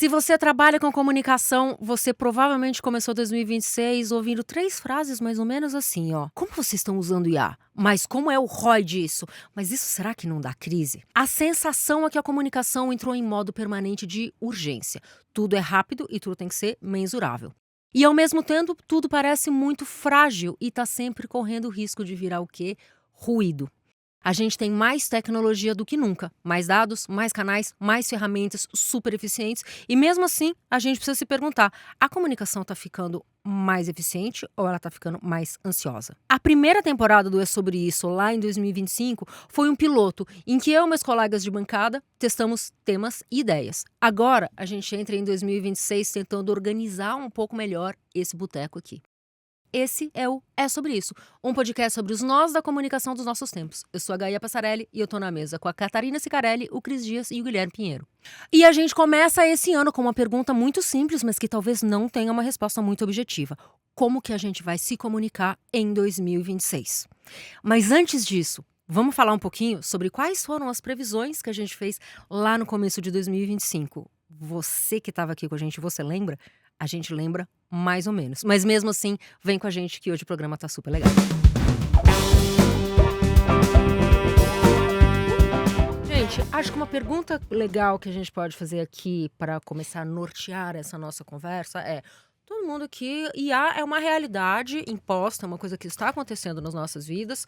Se você trabalha com comunicação, você provavelmente começou 2026 ouvindo 3 frases mais ou menos assim, ó. Como vocês estão usando IA? Mas como é o ROI disso? Mas isso será que não dá crise? A sensação é que a comunicação entrou em modo permanente de urgência. Tudo é rápido e tudo tem que ser mensurável. E ao mesmo tempo, tudo parece muito frágil e tá sempre correndo o risco de virar o quê? Ruído. A gente tem mais tecnologia do que nunca, mais dados, mais canais, mais ferramentas super eficientes e mesmo assim a gente precisa se perguntar, a comunicação está ficando mais eficiente ou ela está ficando mais ansiosa? A primeira temporada do É Sobre Isso, lá em 2025, foi um piloto em que eu e meus colegas de bancada testamos temas e ideias. Agora a gente entra em 2026 tentando organizar um pouco melhor esse boteco aqui. Esse é o É Sobre Isso, um podcast sobre os nós da comunicação dos nossos tempos. Eu sou a Gaia Passarelli e eu tô na mesa com a Catarina Cicarelli, o Cris Dias e o Guilherme Pinheiro. E a gente começa esse ano com uma pergunta muito simples, mas que talvez não tenha uma resposta muito objetiva. Como que a gente vai se comunicar em 2026? Mas antes disso, vamos falar um pouquinho sobre quais foram as previsões que a gente fez lá no começo de 2025. Você que estava aqui com a gente, você lembra? A gente lembra mais ou menos. Mas mesmo assim, vem com a gente que hoje o programa tá super legal. Gente, acho que uma pergunta legal que a gente pode fazer aqui para começar a nortear essa nossa conversa é: todo mundo aqui, IA é uma realidade imposta, uma coisa que está acontecendo nas nossas vidas.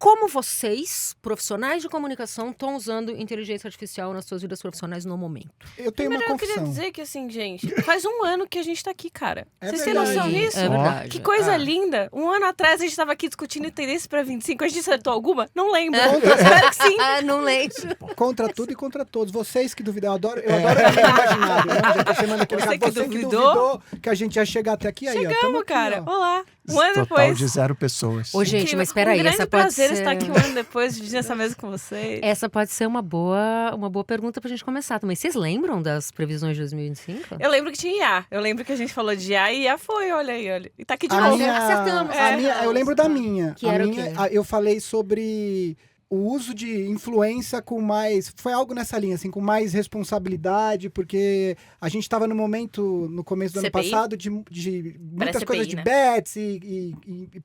Como vocês, profissionais de comunicação, estão usando inteligência artificial nas suas vidas profissionais no momento? Eu tenho uma Primeiro, eu queria confissão. dizer que, assim, gente, faz um ano que a gente tá aqui, cara. É Vocês têm verdade. noção disso? É verdade. Que coisa linda. Um ano atrás a gente tava aqui discutindo tendência pra 25. A gente acertou alguma? Não lembro. Espero que sim. Ah, não lembro. Contra tudo e contra todos. Vocês que duvidam, eu adoro o imaginário. Né? Já tem semana que Você você que duvidou que a gente ia chegar até aqui. Aí, ó, tamo Chegamos, aqui, cara. ó. Olá. Um ano Total depois. de 0 pessoas. Ô, gente, mas espera aí, um grande essa pode prazer ser... estar aqui um ano depois, dividir essa mesa com vocês. Essa pode ser uma boa pergunta pra gente começar também. Vocês lembram das previsões de 2025? Eu lembro que tinha IA. Eu lembro que a gente falou de IA e IA foi, olha aí, olha. E tá aqui de A novo. minha- Acertamos. Eu lembro da minha. Que A era o minha, quê? eu falei sobre o uso de influência com mais... Foi algo nessa linha, assim, com mais responsabilidade, porque a gente estava no momento, no começo do ano CPI? passado, de muitas CPI, coisas de né? bets e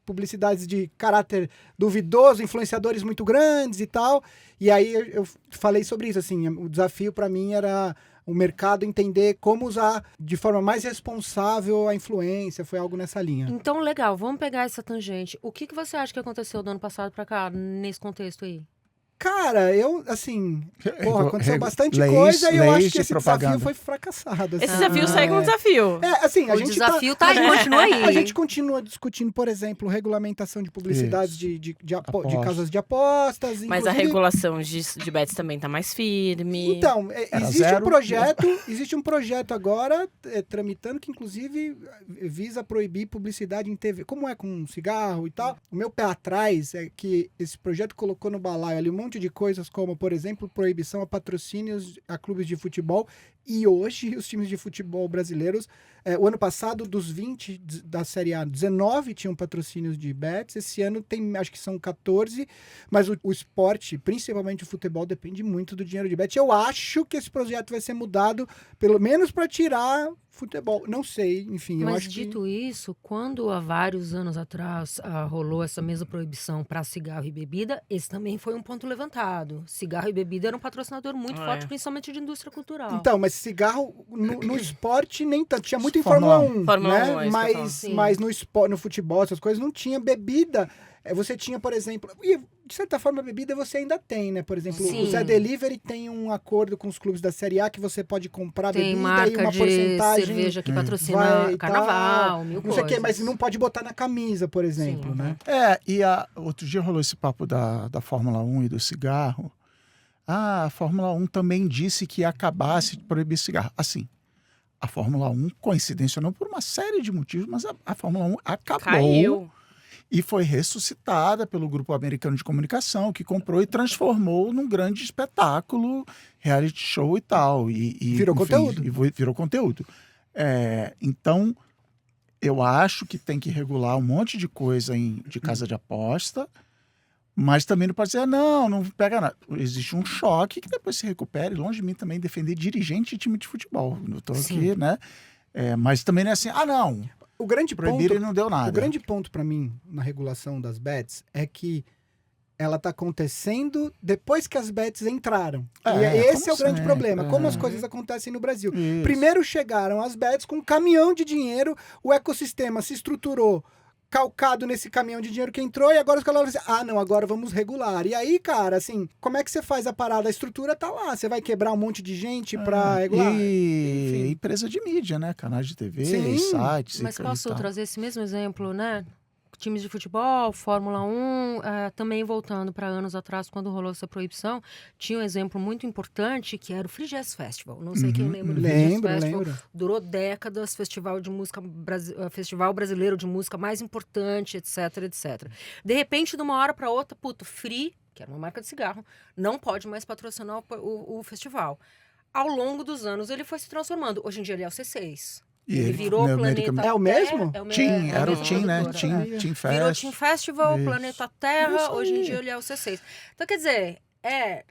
publicidades de caráter duvidoso, influenciadores muito grandes e tal. E aí eu falei sobre isso, assim, o desafio para mim era o mercado entender como usar de forma mais responsável a influência, foi algo nessa linha. Então, legal, vamos pegar essa tangente. O que você acha que aconteceu do ano passado pra cá, nesse contexto aí? Cara, assim, porra, aconteceu bastante leis- coisa e eu leis acho que de esse propaganda. desafio foi fracassado. Esse assim. desafio segue um desafio. Assim, a O gente desafio tá aí, continua aí. A gente continua discutindo, por exemplo, regulamentação de publicidades de casas de apostas. Mas a inclusive- regulação de bets também tá mais firme. Então, Era existe zero. existe um projeto agora tramitando que, inclusive, visa proibir publicidade em TV. Como é com cigarro e tal. O meu pé atrás é que esse projeto colocou no balaio ali um monte de coisas como, por exemplo, proibição a patrocínios a clubes de futebol. E hoje, os times de futebol brasileiros, o ano passado, dos 20 da Série A, 19 tinham patrocínios de bets. Esse ano tem, acho que são 14. Mas o esporte, principalmente o futebol, depende muito do dinheiro de bet. Eu acho que esse projeto vai ser mudado, pelo menos para tirar futebol. Não sei, enfim, eu Mas acho que... dito isso, quando há vários anos atrás rolou essa mesma proibição para cigarro e bebida, esse também foi um ponto levantado. Cigarro e bebida era um patrocinador muito forte, principalmente de indústria cultural. Então, mas cigarro no esporte nem tanto. Tinha muito em Fórmula Fórmula 1, Fórmula 1, é né? isso que eu Mas falo. no futebol, essas coisas, não tinha bebida. Você tinha, por exemplo... E, de certa forma, a bebida você ainda tem, né? Por exemplo, Sim. o Zé Delivery tem um acordo com os clubes da Série A que você pode comprar Tem bebida e marca uma de porcentagem... cerveja que vai patrocina e carnaval, tal, mil não coisas. sei o quê, mas não pode botar na camisa, por exemplo, Sim. né? E outro dia rolou esse papo da Fórmula 1 e do cigarro. A Fórmula 1 também disse que ia acabar se proibir cigarro. Assim, a Fórmula 1, coincidência ou não, por uma série de motivos, mas a Fórmula 1 acabou. Caiu. E foi ressuscitada pelo Grupo Americano de Comunicação, que comprou e transformou num grande espetáculo, reality show e tal. Virou conteúdo. Virou conteúdo. Então, eu acho que tem que regular um monte de coisa de casa de aposta, Mas também não pode dizer, não pega nada. Existe um choque que depois se recupera. E longe de mim também defender dirigente de time de futebol. Eu tô aqui, né? Mas também não é assim, não. O grande Proibiram ponto, e não deu nada. o grande ponto para mim na regulação das bets é que ela tá acontecendo depois que as bets entraram. E esse é o grande problema. Como as coisas acontecem no Brasil. Isso. Primeiro chegaram as bets com um caminhão de dinheiro, o ecossistema se estruturou calcado nesse caminhão de dinheiro que entrou, e agora os caras falam assim, agora vamos regular. E aí, cara, assim, como é que você faz a parada? A estrutura tá lá, você vai quebrar um monte de gente pra regular? E empresa de mídia, né? Canais de TV, Sim. sites. Mas e posso tal. trazer esse mesmo exemplo, né? Times de futebol, Fórmula 1, também voltando para anos atrás, quando rolou essa proibição, tinha um exemplo muito importante que era o Free Jazz Festival. Não sei quem lembra do Free Jazz Festival. Lembro. Durou décadas, festival brasileiro de música mais importante, etc, etc. De repente, de uma hora para outra, Free, que era uma marca de cigarro, não pode mais patrocinar o festival. Ao longo dos anos, ele foi se transformando. Hoje em dia, ele é o C6. E Ele virou o Planeta É o mesmo? Terra. Team, era o Team, né? Team Team Virou Fest. Team Festival, Isso. Planeta Terra, Isso hoje em aí. dia ele é o C6. Então, quer dizer,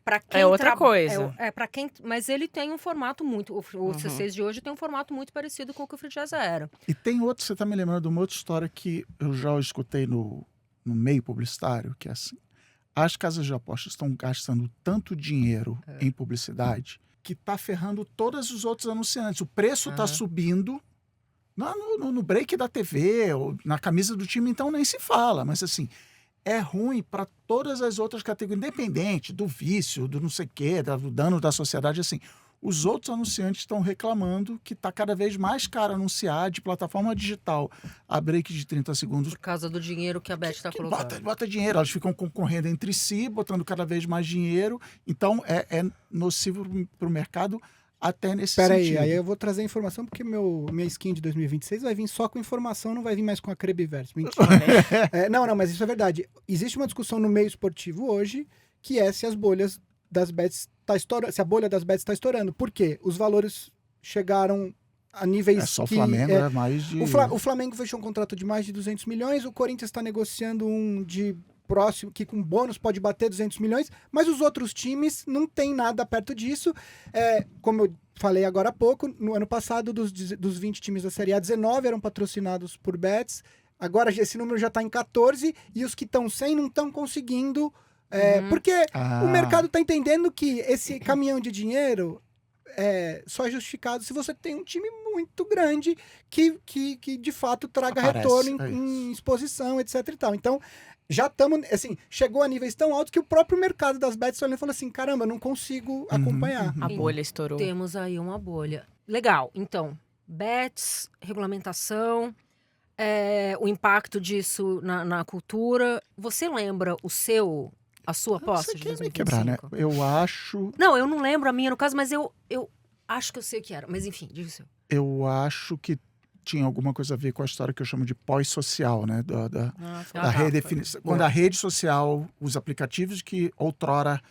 para quem É outra coisa. para quem, mas ele tem um formato muito, o C6 de hoje tem um formato muito parecido com o que o Free Jazz era. E tem outro, você tá me lembrando de uma outra história que eu já escutei no meio publicitário, que é assim, as casas de apostas estão gastando tanto dinheiro em publicidade que tá ferrando todos os outros anunciantes. O preço tá subindo no break da TV, ou na camisa do time, então nem se fala. Mas assim, é ruim para todas as outras categorias, independente do vício, do não sei o quê, do dano da sociedade, assim. Os outros anunciantes estão reclamando que está cada vez mais caro anunciar de plataforma digital a break de 30 segundos. Por causa do dinheiro que a Beth está colocando. Bota dinheiro, elas ficam concorrendo entre si, botando cada vez mais dinheiro. Então, é nocivo para o mercado até nesse sentido. Aí eu vou trazer a informação, porque minha skin de 2026 vai vir só com informação, não vai vir mais com a Crebiverse. Mentira. Não, mas isso é verdade. Existe uma discussão no meio esportivo hoje, que é se as bolhas das bets tá estourando, se a bolha das bets está estourando. Por quê? Os valores chegaram a níveis Só o que... Flamengo é mais de... O Flamengo fechou um contrato de mais de 200 milhões, o Corinthians está negociando um de próximo, que com bônus pode bater 200 milhões, mas os outros times não tem nada perto disso. Como eu falei agora há pouco, no ano passado, dos 20 times da Série A, 19 eram patrocinados por bets, agora esse número já está em 14, e os que estão sem não estão conseguindo... Porque o mercado está entendendo que esse caminhão de dinheiro só é justificado se você tem um time muito grande que de fato traga retorno em exposição, etc e tal. Então, já estamos, assim, chegou a níveis tão altos que o próprio mercado das bets falou assim, caramba, não consigo acompanhar. A bolha estourou. Temos aí uma bolha. Legal, então, bets, regulamentação, o impacto disso na cultura. Você lembra a sua aposta de 2025? Você quer me quebrar, né? Eu acho... Não, eu não lembro a minha no caso, mas eu acho que eu sei o que era. Mas enfim, diga o seu. Eu acho que tinha alguma coisa a ver com a história que eu chamo de pós-social, né? Da redefinição. Quando a rede social, os aplicativos que outrora,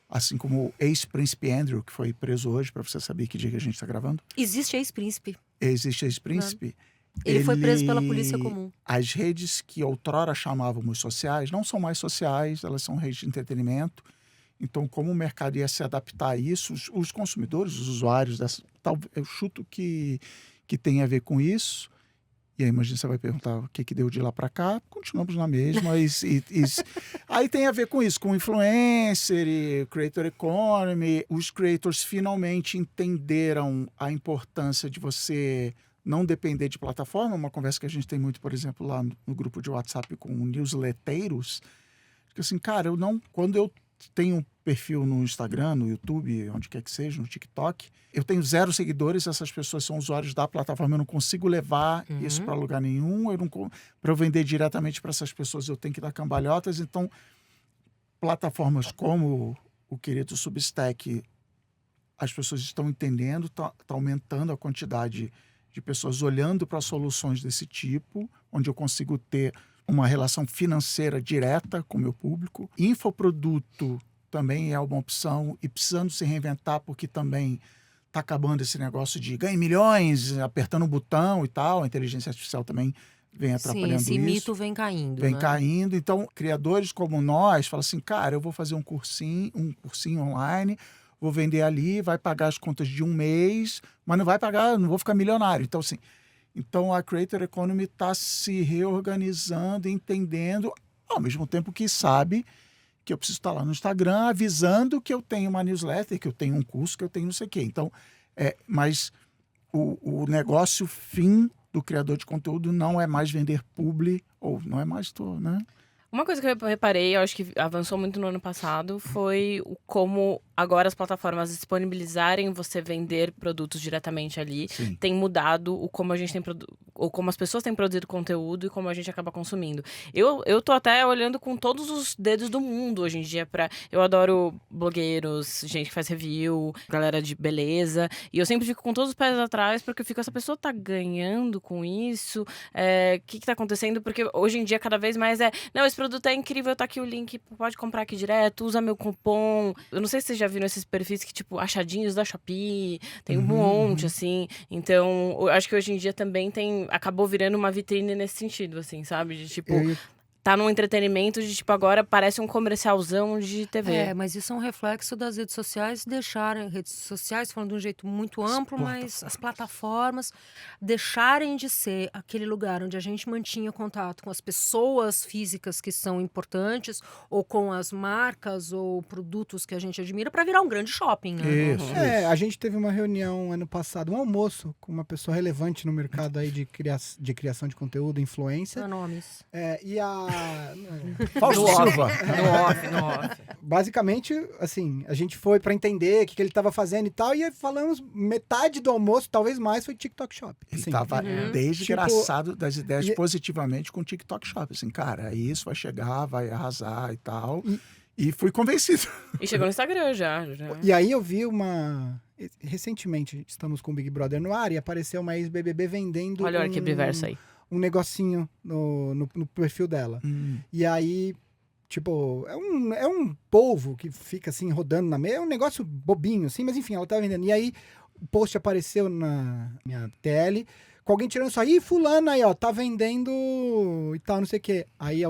assim como o ex-príncipe Andrew, que foi preso hoje, para você saber que dia que a gente está gravando. Existe ex-príncipe. Existe ex-príncipe. Ele foi preso pela polícia comum. As redes que outrora chamávamos sociais não são mais sociais, elas são redes de entretenimento. Então, como o mercado ia se adaptar a isso, os consumidores, os usuários, eu chuto que tem a ver com isso. E aí, imagina, você vai perguntar o que deu de lá para cá. Continuamos na mesma. Aí tem a ver com isso, com influencer e creator economy. Os creators finalmente entenderam a importância de você não depender de plataforma. Uma conversa que a gente tem muito, por exemplo, lá no grupo de WhatsApp com newsletteiros. Que assim, cara, quando eu tenho um perfil no Instagram, no YouTube, onde quer que seja, no TikTok, eu tenho 0 seguidores, essas pessoas são usuários da plataforma, eu não consigo levar isso para lugar nenhum, para eu vender diretamente para essas pessoas eu tenho que dar cambalhotas. Então, plataformas como o querido Substack, as pessoas estão entendendo, tá aumentando a quantidade de pessoas olhando para soluções desse tipo, onde eu consigo ter uma relação financeira direta com o meu público. Infoproduto também é uma opção e precisando se reinventar, porque também está acabando esse negócio de ganhe milhões, apertando um botão e tal. A inteligência artificial também vem Sim, atrapalhando esse isso. mito vem caindo, Vem né? caindo. Então, criadores como nós falam assim, cara, eu vou fazer um cursinho online, vou vender ali, vai pagar as contas de um mês, mas não vai pagar, não vou ficar milionário. Então, assim, a Creator Economy está se reorganizando, entendendo, ao mesmo tempo que sabe que eu preciso estar lá no Instagram avisando que eu tenho uma newsletter, que eu tenho um curso, que eu tenho não sei o quê. Então, mas o negócio fim do criador de conteúdo não é mais vender publi, ou não é mais, né? Uma coisa que eu reparei, eu acho que avançou muito no ano passado, foi como agora as plataformas disponibilizarem você vender produtos diretamente ali. Sim. Tem mudado o como a gente tem ou como as pessoas têm produzido conteúdo e como a gente acaba consumindo. Eu tô até olhando com todos os dedos do mundo hoje em dia eu adoro blogueiros, gente que faz review, galera de beleza, e eu sempre fico com todos os pés atrás porque eu fico, essa pessoa tá ganhando com isso? O que tá acontecendo? Porque hoje em dia cada vez mais não, esse produto é incrível, tá aqui o link, pode comprar aqui direto, usa meu cupom. Eu não sei se vocês já viram esses perfis que, tipo, achadinhos da Shopee, tem um monte, assim. Então, eu acho que hoje em dia também acabou virando uma vitrine nesse sentido, assim, sabe? De, tipo, tá num entretenimento de, tipo, agora parece um comercialzão de TV. Mas isso é um reflexo das redes sociais redes sociais falando de um jeito muito amplo, mas as plataformas deixarem de ser aquele lugar onde a gente mantinha contato com as pessoas físicas que são importantes, ou com as marcas ou produtos que a gente admira, para virar um grande shopping, né? Isso. A gente teve uma reunião ano passado, um almoço com uma pessoa relevante no mercado aí de criação de conteúdo, influência. Não nomes. E a... Fausto Silva. No off. Basicamente, assim, a gente foi pra entender o que ele tava fazendo e tal, e aí falamos, metade do almoço, talvez mais, foi TikTok Shop. Ele Assim, estava desgraçado das ideias e- positivamente com o TikTok Shop. Assim, cara, isso vai chegar, vai arrasar e tal. E fui convencido. E chegou no Instagram já. E aí eu vi recentemente, estamos com o Big Brother no ar, e apareceu uma ex-BBB vendendo Olha o arquibriverso aí. um negocinho no perfil dela. E aí, tipo, é um polvo que fica assim rodando na meia, é um negócio bobinho assim, mas enfim, ela tá vendendo. E aí o post apareceu na minha TL com alguém tirando isso aí, fulano aí, ó, tá vendendo e tal, não sei o quê. Aí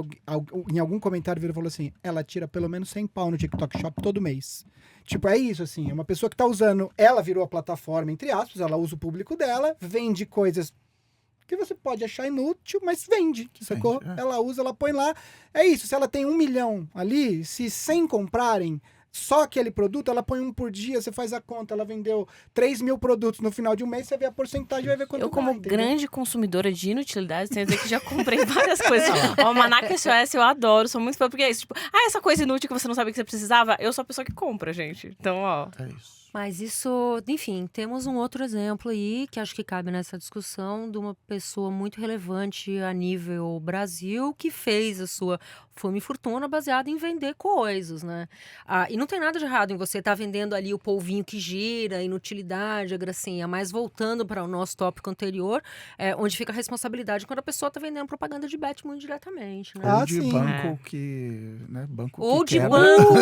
em algum comentário virou e falou assim, ela tira pelo menos 100 pau no TikTok Shop todo mês. Tipo, é isso, assim, é uma pessoa que tá usando, ela virou a plataforma, entre aspas, ela usa o público dela, vende coisas que você pode achar inútil, mas vende, sacou? Ela usa, ela põe lá. É isso, se ela tem 1 milhão ali, se 100 comprarem só aquele produto, ela põe um por dia, você faz a conta, ela vendeu 3 mil produtos no final de um mês, você vê a porcentagem, vai ver quanto Eu, como vai, entendeu? grande consumidora de inutilidades, tenho que dizer que já comprei várias coisas. O Almanac SOS eu adoro, sou muito fã, porque é isso, tipo, essa coisa inútil que você não sabia que você precisava, eu sou a pessoa que compra, gente. Então, ó. É isso. Mas isso, enfim, temos um outro exemplo aí que acho que cabe nessa discussão de uma pessoa muito relevante a nível Brasil que fez a sua fama e fortuna baseada em vender coisas, né? E não tem nada de errado em você estar vendendo ali o polvinho que gira, a inutilidade, a gracinha, mas voltando para o nosso tópico anterior, onde fica a responsabilidade quando a pessoa está vendendo propaganda de bet muito diretamente, né? Ou de sim. banco que... Né, banco Ou que de quebra. banco.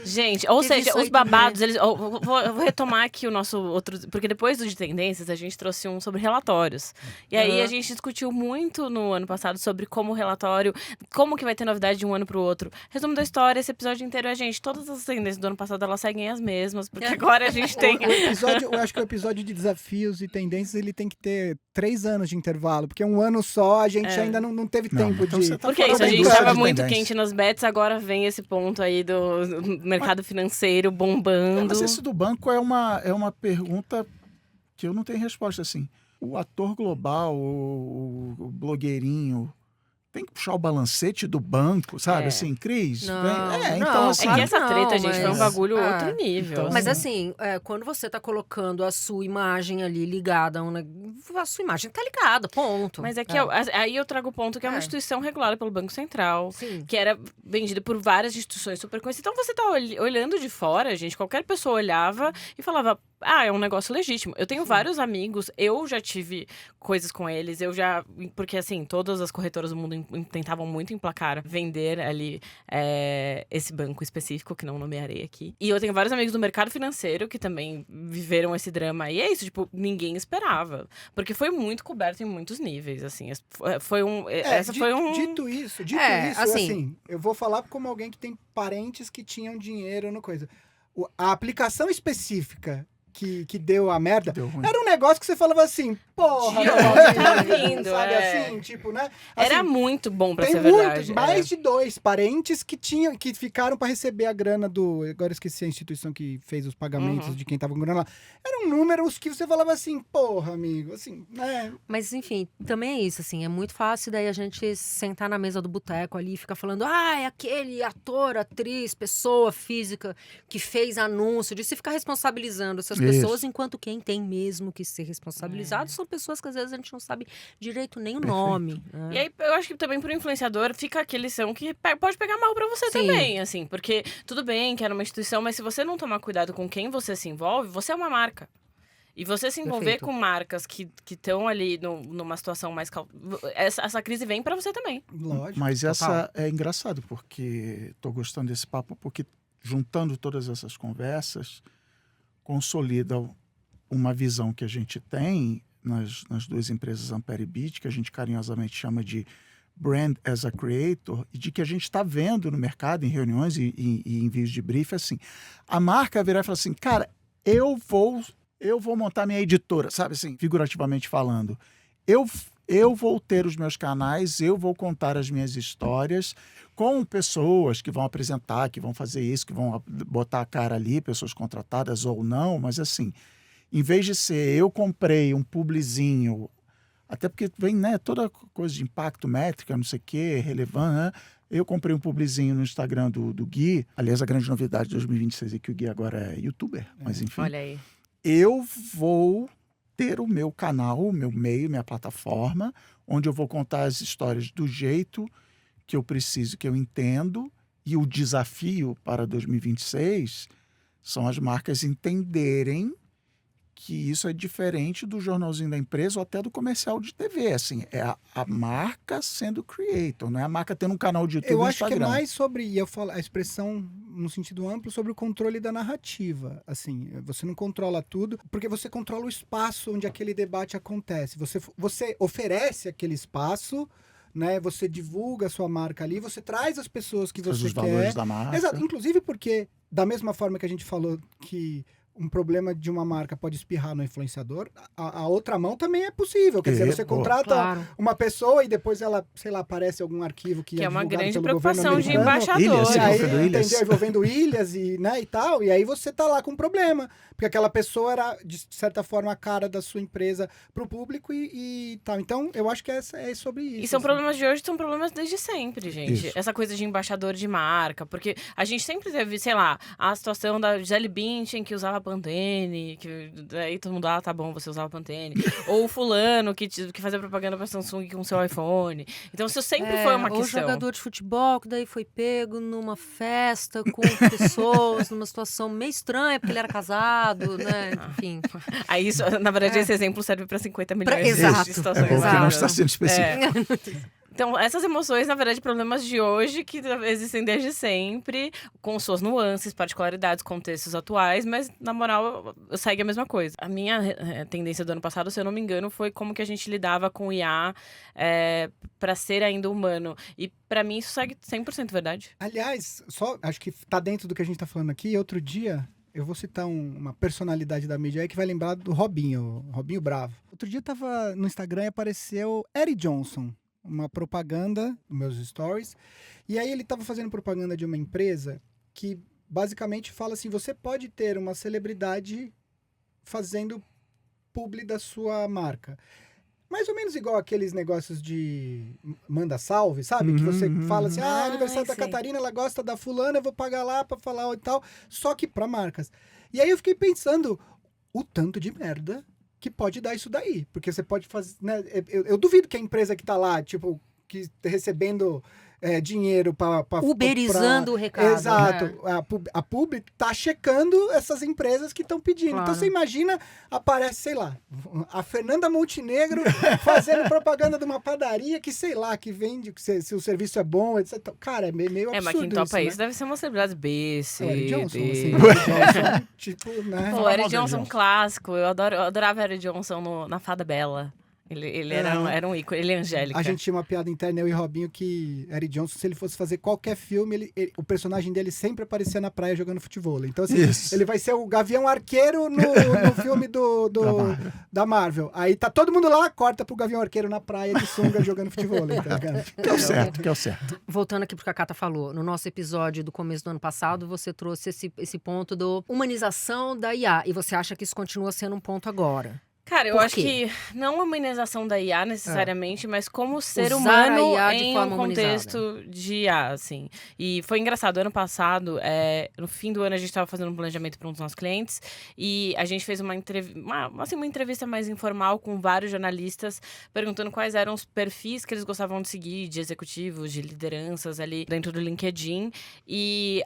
Gente, ou Teve seja, isso os aí babados, eles. Eu vou retomar aqui o nosso outro. Porque depois do de tendências, a gente trouxe um sobre relatórios. E aí a gente discutiu muito no ano passado sobre como o relatório. Como que vai ter novidade de um ano pro outro. Resumo da história, esse episódio inteiro é, gente, todas as tendências do ano passado elas seguem as mesmas. Porque agora a gente tem. Eu acho que o episódio de desafios e tendências, ele tem que ter 3 anos de intervalo, porque um ano só a gente ainda não teve tempo então de... você tá Porque é fora isso, a da gente indústria estava de muito tendência. quente nas bets, agora vem esse ponto aí do mercado financeiro bombando. Mas esse do banco é uma pergunta que eu não tenho resposta, assim. O ator global, o blogueirinho, tem que puxar o balancete do banco, sabe? Assim, Cris? Não, então, não, assim... É que essa não, treta, gente, foi um mas- bagulho outro nível. Então, Mas assim, quando você tá colocando a sua imagem ali ligada a sua imagem tá ligada, ponto. Mas é que aí eu trago o ponto que é uma instituição regulada pelo Banco Central, Sim. que era vendida por várias instituições super conhecidas. Então você tá olhando de fora, gente, qualquer pessoa olhava e falava, é um negócio legítimo. Eu tenho vários amigos, eu já tive coisas com eles, porque assim, todas as corretoras do mundo tentavam muito emplacar, vender ali esse banco específico, que não nomearei aqui. E eu tenho vários amigos do mercado financeiro que também viveram esse drama. E é isso, tipo, ninguém esperava. Porque foi muito coberto em muitos níveis, assim. Dito isso, assim, eu vou falar como alguém que tem parentes que tinham dinheiro no coisa. A aplicação específica que deu a merda, Deu ruim. era um negócio que você falava assim, porra, De meu onde tá amigo, vindo, sabe é. assim, tipo, né? Era Assim, muito bom pra tem ser muitos, verdade. mais de 2 parentes que ficaram para receber a grana agora eu esqueci a instituição que fez os pagamentos de quem tava com grana lá. Eram números que você falava assim, porra, amigo, assim, né? Mas, enfim, também é isso, assim, é muito fácil daí a gente sentar na mesa do boteco ali e ficar falando, é aquele ator, atriz, pessoa física que fez anúncio, de se ficar responsabilizando essas Isso. pessoas, enquanto quem tem mesmo que ser responsabilizado são pessoas que às vezes a gente não sabe direito nem o nome. Né? E aí, eu acho que também pro influenciador fica aquele lição que pode pegar mal pra você Sim. também, assim. Porque tudo bem que era uma instituição, mas se você não tomar cuidado com quem você se envolve, você é uma marca. E você se envolver Perfeito. com marcas que estão ali numa situação mais... Essa crise vem pra você também. Lógico. Mas total. essa é engraçado, porque estou gostando desse papo, porque juntando todas essas conversas, consolida uma visão que a gente tem nas duas empresas Ampere e Bit, que a gente carinhosamente chama de Brand as a Creator, e de que a gente está vendo no mercado, em reuniões e envios de brief, assim, a marca virar e falar assim, cara, eu vou montar minha editora, sabe assim, figurativamente falando. Eu vou ter os meus canais, eu vou contar as minhas histórias com pessoas que vão apresentar, que vão fazer isso, que vão botar a cara ali, pessoas contratadas ou não, mas assim, em vez de ser eu comprei um publizinho, até porque vem, né, toda coisa de impacto, métrica, não sei o quê, relevante, né? Eu comprei um publizinho no Instagram do Gui, aliás, a grande novidade de 2026 é que o Gui agora é youtuber, mas enfim. Olha aí. Eu vou ter o meu canal, o meu meio, minha plataforma, onde eu vou contar as histórias do jeito que eu preciso, que eu entendo, e o desafio para 2026 são as marcas entenderem que isso é diferente do jornalzinho da empresa ou até do comercial de TV, assim, é a marca sendo creator, não é a marca tendo um canal de YouTube Eu no acho que é Instagram. mais sobre, e eu falo a expressão no sentido amplo, sobre o controle da narrativa. Assim, você não controla tudo, porque você controla o espaço onde aquele debate acontece. Você oferece aquele espaço, né? Você divulga a sua marca ali, você traz as pessoas que Traz você os quer. valores da marca. Exato, inclusive porque, da mesma forma que a gente falou que um problema de uma marca pode espirrar no influenciador, a outra mão também é possível. Quer dizer, você contrata Claro. uma pessoa e depois ela, sei lá, aparece algum arquivo que É uma divulgado grande pelo governo preocupação de americano. embaixadores. E aí, Envolvendo ilhas. entendeu? Envolvendo ilhas e, né, e tal. E aí você tá lá com um problema. Porque aquela pessoa era, de certa forma, a cara da sua empresa pro público e tal. Então, eu acho que é sobre isso. E são assim. problemas de hoje, são problemas desde sempre, gente. Isso. Essa coisa de embaixador de marca. Porque a gente sempre teve, sei lá, a situação da Gisele Bündchen que usava Pantene, que aí todo mundo, tá bom, você usava Pantene. Ou o fulano que fazia propaganda pra Samsung com seu iPhone. Então, isso sempre foi uma Ou questão. jogador de futebol que daí foi pego numa festa com pessoas, numa situação meio estranha, porque ele era casado, né? Enfim. Aí, isso, na verdade, esse exemplo serve pra 50 milhões Exato. de É situações. bom que não Exato. está sendo específico. Então, essas emoções, na verdade, problemas de hoje que existem desde sempre, com suas nuances, particularidades, contextos atuais, mas, na moral, segue a mesma coisa. A minha tendência do ano passado, se eu não me engano, foi como que a gente lidava com o IA para ser ainda humano. E, para mim, isso segue 100% verdade. Aliás, só acho que tá dentro do que a gente tá falando aqui. Outro dia, eu vou citar uma personalidade da mídia aí que vai lembrar do Robinho Bravo. Outro dia tava no Instagram e apareceu Eric Johnson, uma propaganda nos meus stories. E aí ele tava fazendo propaganda de uma empresa que basicamente fala assim, você pode ter uma celebridade fazendo publi da sua marca. Mais ou menos igual aqueles negócios de manda salve, sabe? Que você fala assim, aniversário da sei. Catarina, ela gosta da fulana, eu vou pagar lá pra falar e tal. Só que pra marcas. E aí eu fiquei pensando, o tanto de merda que pode dar isso daí. Porque você pode fazer, né? Eu duvido que a empresa que tá lá, tipo, que recebendo dinheiro para... Uberizando o recado. Exato. né? A Publi tá checando essas empresas que estão pedindo. Claro. Então você imagina, aparece, sei lá, a Fernanda Montenegro fazendo propaganda de uma padaria que, sei lá, que vende, se o serviço é bom, etc. Cara, é meio absurdo mas quem topa isso, isso deve ser uma celebridade B, C, O Eric Johnson, D. assim. O Eric Johnson, tipo, né? Pô, o Eric Johnson é um clássico. Eu adorava o Eric Johnson na Fada Bela. Ele era um ícone, ele é Angélica. A gente tinha uma piada interna, eu e Robinho, que Eric Johnson, se ele fosse fazer qualquer filme, o personagem dele sempre aparecia na praia jogando futebol. Então, assim, ele vai ser o Gavião Arqueiro no filme da Marvel. Aí tá todo mundo lá, corta pro Gavião Arqueiro na praia de sunga jogando futebol. Tá ligado? Que é o certo. Voltando aqui pro que a Cata falou, no nosso episódio do começo do ano passado, você trouxe esse ponto da humanização da IA. E você acha que isso continua sendo um ponto agora? Cara, eu Por acho quê? que não a humanização da IA necessariamente, mas como ser Usar a humano IA de em forma um contexto de IA, assim. E foi engraçado, ano passado, no fim do ano a gente estava fazendo um planejamento para um dos nossos clientes e a gente fez uma entrevista mais informal com vários jornalistas, perguntando quais eram os perfis que eles gostavam de seguir, de executivos, de lideranças ali dentro do LinkedIn. E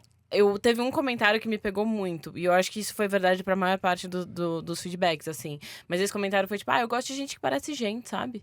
teve um comentário que me pegou muito. E eu acho que isso foi verdade pra maior parte dos feedbacks, assim. Mas esse comentário foi tipo, eu gosto de gente que parece gente, sabe?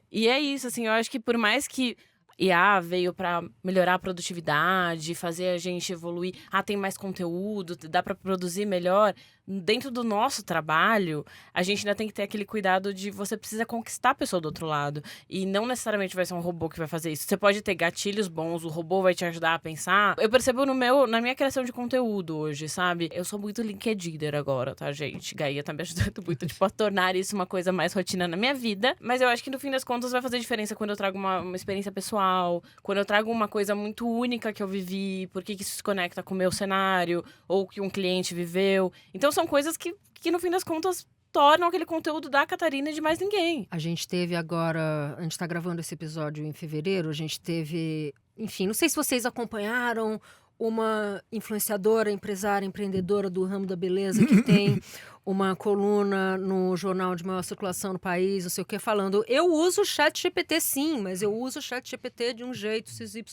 E é isso, assim. Eu acho que por mais que IA veio pra melhorar a produtividade, fazer a gente evoluir. Tem mais conteúdo, dá pra produzir melhor. Dentro do nosso trabalho, a gente ainda tem que ter aquele cuidado de você precisa conquistar a pessoa do outro lado. E não necessariamente vai ser um robô que vai fazer isso. Você pode ter gatilhos bons, o robô vai te ajudar a pensar. Eu percebo na minha criação de conteúdo hoje, sabe? Eu sou muito LinkedIner agora, tá, gente? Gaia tá me ajudando muito, tipo, a tornar isso uma coisa mais rotina na minha vida. Mas eu acho que no fim das contas vai fazer diferença quando eu trago uma experiência pessoal, quando eu trago uma coisa muito única que eu vivi, por que isso se conecta com o meu cenário, ou que um cliente viveu. Então são coisas que no fim das contas tornam aquele conteúdo da Catarina e de mais ninguém. A gente teve agora, a gente tá gravando esse episódio em fevereiro, a gente teve, enfim, não sei se vocês acompanharam uma influenciadora, empresária, empreendedora do ramo da beleza que tem uma coluna no jornal de maior circulação no país, não sei o que, falando, eu uso o ChatGPT sim, mas eu uso o ChatGPT de um jeito XYZ.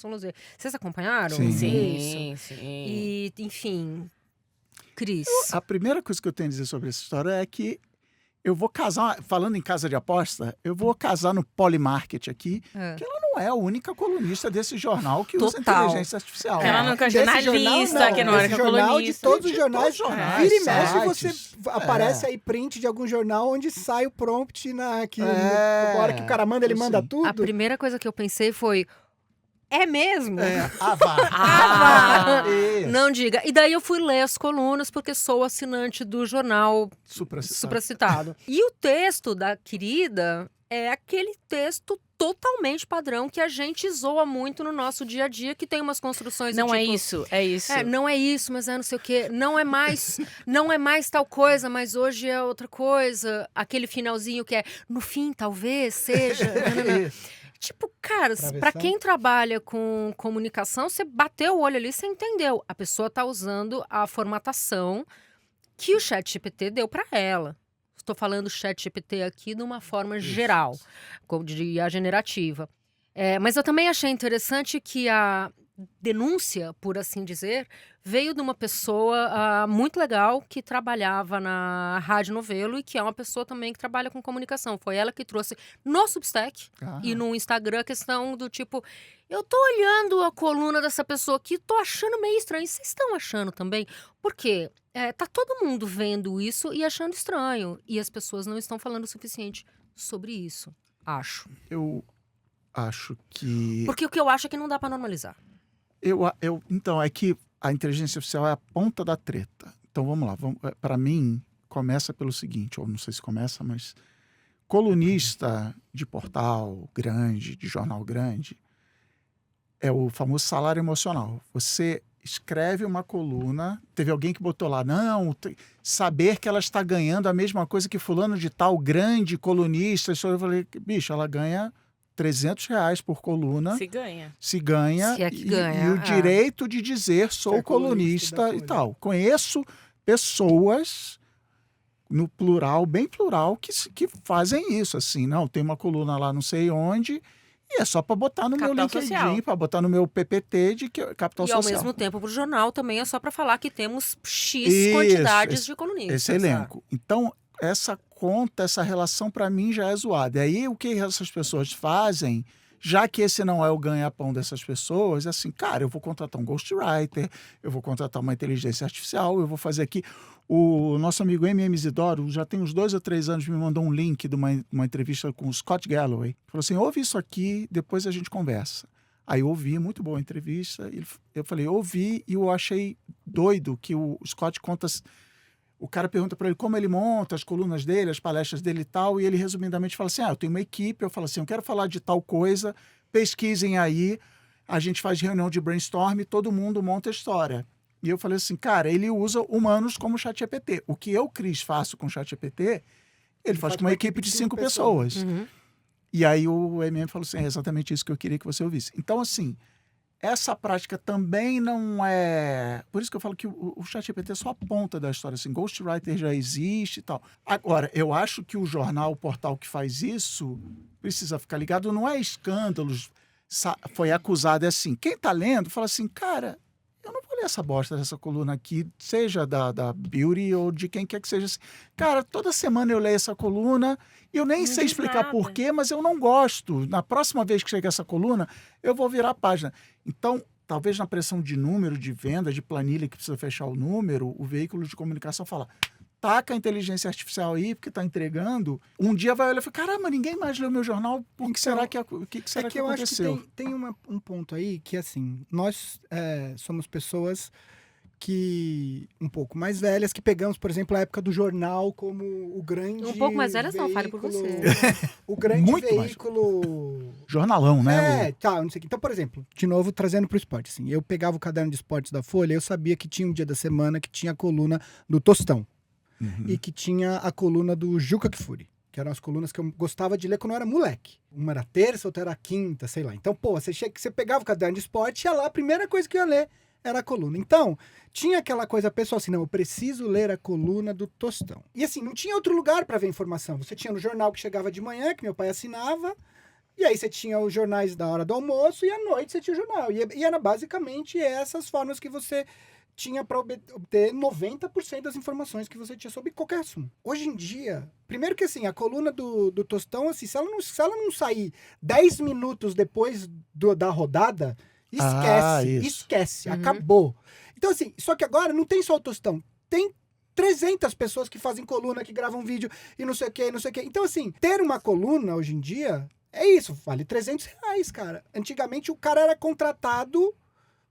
Vocês acompanharam? Sim. E, enfim, Cris. A primeira coisa que eu tenho a dizer sobre essa história é que eu vou casar, falando em casa de aposta, eu vou casar no Polymarket aqui, que ela não é a única colunista desse jornal que usa inteligência artificial. Ela não é jornalista, que não é única jornal colunista. de todos os jornais. Vira e mexe, sites. você aparece aí print de algum jornal onde sai o prompt na hora que o cara manda, ele manda tudo. A primeira coisa que eu pensei foi, é mesmo? Vá. Isso. Não diga. E daí eu fui ler as colunas, porque sou assinante do jornal supracitado. E o texto da querida é aquele texto totalmente padrão que a gente zoa muito no nosso dia a dia, que tem umas construções... Não é tipo, isso, é isso. Não é isso, mas é não sei o quê. Não é mais tal coisa, mas hoje é outra coisa. Aquele finalzinho que é, no fim, talvez, seja... Tipo, cara, pra quem trabalha com comunicação, você bateu o olho ali, você entendeu. A pessoa tá usando a formatação que o ChatGPT deu pra ela. Estou falando ChatGPT aqui de uma forma geral, como de IA generativa. Mas eu também achei interessante que a denúncia, por assim dizer, veio de uma pessoa muito legal que trabalhava na Rádio Novelo e que é uma pessoa também que trabalha com comunicação. Foi ela que trouxe no Substack e no Instagram a questão do tipo, eu tô olhando a coluna dessa pessoa aqui, tô achando meio estranho. Vocês estão achando também? Porque tá todo mundo vendo isso e achando estranho. E as pessoas não estão falando o suficiente sobre isso, acho. Eu acho que... Porque o que eu acho é que não dá pra normalizar. Então, é que a inteligência artificial é a ponta da treta. Então, vamos lá. Para mim, começa pelo seguinte, ou não sei se começa, mas colunista de portal grande, de jornal grande, é o famoso salário emocional. Você escreve uma coluna, teve alguém que botou lá, saber que ela está ganhando a mesma coisa que fulano de tal, grande colunista. Eu falei, bicho, ela ganha R$300 por coluna. Se ganha. Se é que ganha. E o direito de dizer sou colunista e tal. Conheço pessoas no plural, bem plural, que fazem isso, assim, não, tem uma coluna lá não sei onde, e é só para botar no meu Capital LinkedIn, social. para botar no meu PPT de que capital E ao social. mesmo tempo pro jornal também é só para falar que temos X Isso, quantidades de colunistas. Esse elenco. Então, essa conta, essa relação, para mim, já é zoada. E aí, o que essas pessoas fazem, já que esse não é o ganha-pão dessas pessoas, é assim, cara, eu vou contratar um ghostwriter, eu vou contratar uma inteligência artificial, eu vou fazer aqui... O nosso amigo M.M. Isidoro, já tem uns 2 ou 3 anos, me mandou um link de uma entrevista com o Scott Galloway. Falou assim, ouve isso aqui, depois a gente conversa. Aí eu ouvi, muito boa a entrevista. Eu falei, ouvi e eu achei doido que o Scott conta... O cara pergunta para ele como ele monta as colunas dele, as palestras dele e tal, e ele resumidamente fala assim, eu tenho uma equipe, eu falo assim, eu quero falar de tal coisa, pesquisem aí, a gente faz reunião de brainstorm e todo mundo monta a história. E eu falei assim, cara, ele usa humanos como ChatGPT. O que eu, Cris, faço com o ChatGPT, ele faz com uma equipe de 5 pessoas. Uhum. E aí o MM falou assim, é exatamente isso que eu queria que você ouvisse. Então, assim, essa prática também não é... Por isso que eu falo que o ChatGPT é só a ponta da história. Assim, Ghostwriter já existe e tal. Agora, eu acho que o jornal, o portal que faz isso, precisa ficar ligado. Não é escândalos. Foi acusado, é assim. Quem tá lendo, fala assim, cara... Eu não vou ler essa bosta dessa coluna aqui, seja da Beauty ou de quem quer que seja. Assim. Cara, toda semana eu leio essa coluna e eu nem sei explicar por quê, mas eu não gosto. Na próxima vez que chegar essa coluna, eu vou virar a página. Então, talvez na pressão de número, de venda, de planilha que precisa fechar o número, o veículo de comunicação fala... Taca a inteligência artificial aí, porque está entregando. Um dia vai olhar e fala, caramba, ninguém mais leu meu jornal, por que será que eu aconteceu? acho que tem um ponto aí que, assim, nós somos pessoas que, um pouco mais velhas, que pegamos, por exemplo, a época do jornal como o grande Um pouco mais velhas veículo, não, fale por você. O grande Muito mais. veículo... Jornalão, né? Não sei o que. Então, por exemplo, de novo, trazendo pro esporte, assim, eu pegava o caderno de esportes da Folha, eu sabia que tinha um dia da semana que tinha a coluna do Tostão. E que tinha a coluna do Juca Kfouri, que eram as colunas que eu gostava de ler quando eu era moleque. Uma era terça, outra era quinta, sei lá. Então, você pegava o caderno de esporte e ia lá, a primeira coisa que eu ia ler era a coluna. Então, tinha aquela coisa pessoal assim, não, eu preciso ler a coluna do Tostão. E assim, não tinha outro lugar para ver informação. Você tinha no jornal que chegava de manhã, que meu pai assinava, e aí você tinha os jornais da hora do almoço, e à noite você tinha o jornal. E era basicamente essas formas que você... tinha para obter 90% das informações que você tinha sobre qualquer assunto. Hoje em dia, primeiro que assim, a coluna do Tostão, assim, se ela não sair 10 minutos depois da rodada, esquece, acabou. Então assim, só que agora não tem só o Tostão, tem 300 pessoas que fazem coluna, que gravam vídeo e não sei o que, não sei o que. Então assim, ter uma coluna hoje em dia, é isso, vale R$300, cara. Antigamente o cara era contratado...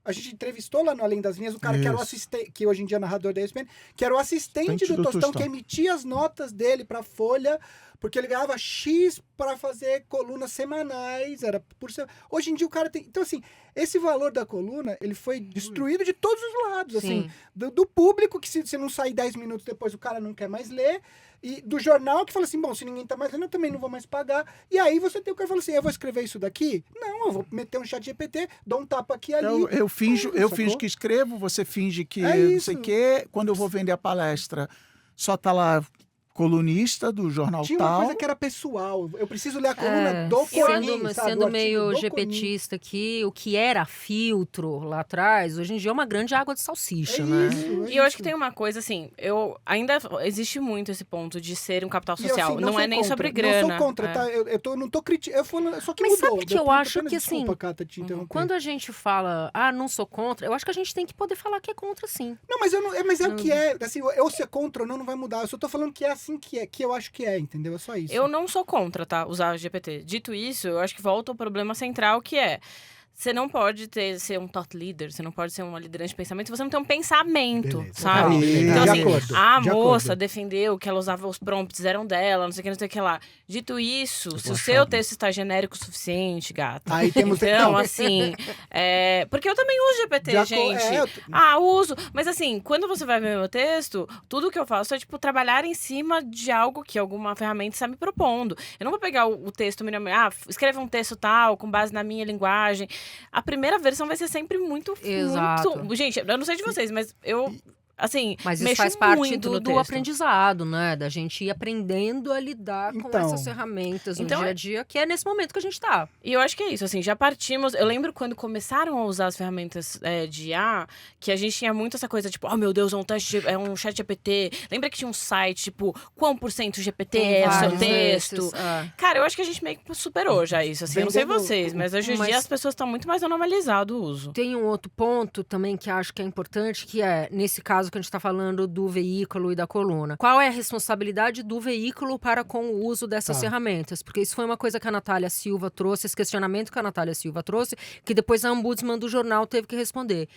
A gente entrevistou lá no Além das Linhas o cara que era o assistente, que hoje em dia é narrador da ESPN, que era o assistente do Tostão, que emitia as notas dele pra Folha, porque ele ganhava X para fazer colunas semanais, era por ser... Hoje em dia o cara tem... Então, assim, esse valor da coluna, ele foi destruído de todos os lados, assim. Do público, que se não sair 10 minutos depois o cara não quer mais ler, e do jornal que fala assim, bom, se ninguém tá mais lendo, eu também não vou mais pagar. E aí você tem o cara que fala assim, eu vou escrever isso daqui? Não, eu vou meter um chat GPT, dou um tapa aqui ali. Eu finjo que escrevo, você finge que não sei o quê. Quando eu vou vender a palestra, só tá lá colunista do jornal Tinha tal. uma coisa que era pessoal. Eu preciso ler a coluna do Corinthians, sendo meio GPTista aqui, o que era filtro lá atrás, hoje em dia é uma grande água de salsicha, né? E eu acho que tem uma coisa assim, ainda existe muito esse ponto de ser um capital social. Assim, não é nem sobre grana. Não sou contra, tá? Eu não tô criticando. Só que mas mudou. sabe que eu acho que assim, desculpa, Cata, te interromper. Quando a gente fala, não sou contra, eu acho que a gente tem que poder falar que é contra, sim. Não, mas é o que é. Assim, eu ser contra ou não vai mudar. Eu só tô falando que é assim que eu acho que é, entendeu? É só isso. Eu não sou contra, tá? Usar o GPT. Dito isso, eu acho que volta ao problema central, que é... Você não pode ser um thought leader, você não pode ser uma liderança de pensamento se você não tem um pensamento, sabe? Então, assim, a moça defendeu que ela usava os prompts, eram dela, não sei o que lá. Dito isso, se o seu texto está genérico o suficiente, gata. Aí temos... Então, assim... porque eu também uso GPT, gente. Uso. Mas, assim, quando você vai ver meu texto, tudo que eu faço é, tipo, trabalhar em cima de algo que alguma ferramenta está me propondo. Eu não vou pegar o texto, escreva um texto tal, com base na minha linguagem... A primeira versão vai ser sempre muito... Exato. Gente, eu não sei de vocês, mas eu assim, Mas isso mexo faz parte muito no do texto. aprendizado, né? Da gente ir aprendendo a lidar com Então. essas ferramentas no Então, dia a dia, que é nesse momento que a gente tá. E eu acho que é isso, assim, já partimos... Eu lembro quando começaram a usar as ferramentas de IA, que a gente tinha muito essa coisa, tipo, oh, meu Deus, é um chat GPT. Lembra que tinha um site, tipo, quão por cento GPT é o seu vários texto? desses, Cara, eu acho que a gente meio que superou já isso, assim. Eu não sei Vendendo vocês, mas hoje em mas- dia as pessoas estão muito mais normalizado o uso. Tem um outro ponto também que acho que é importante, que é, nesse caso que a gente está falando do veículo e da coluna. Qual é a responsabilidade do veículo para com o uso dessas Tá. ferramentas? Porque isso foi uma coisa que a Natália Silva trouxe, esse questionamento que a Natália Silva trouxe, que depois a ombudsman do jornal teve que responder.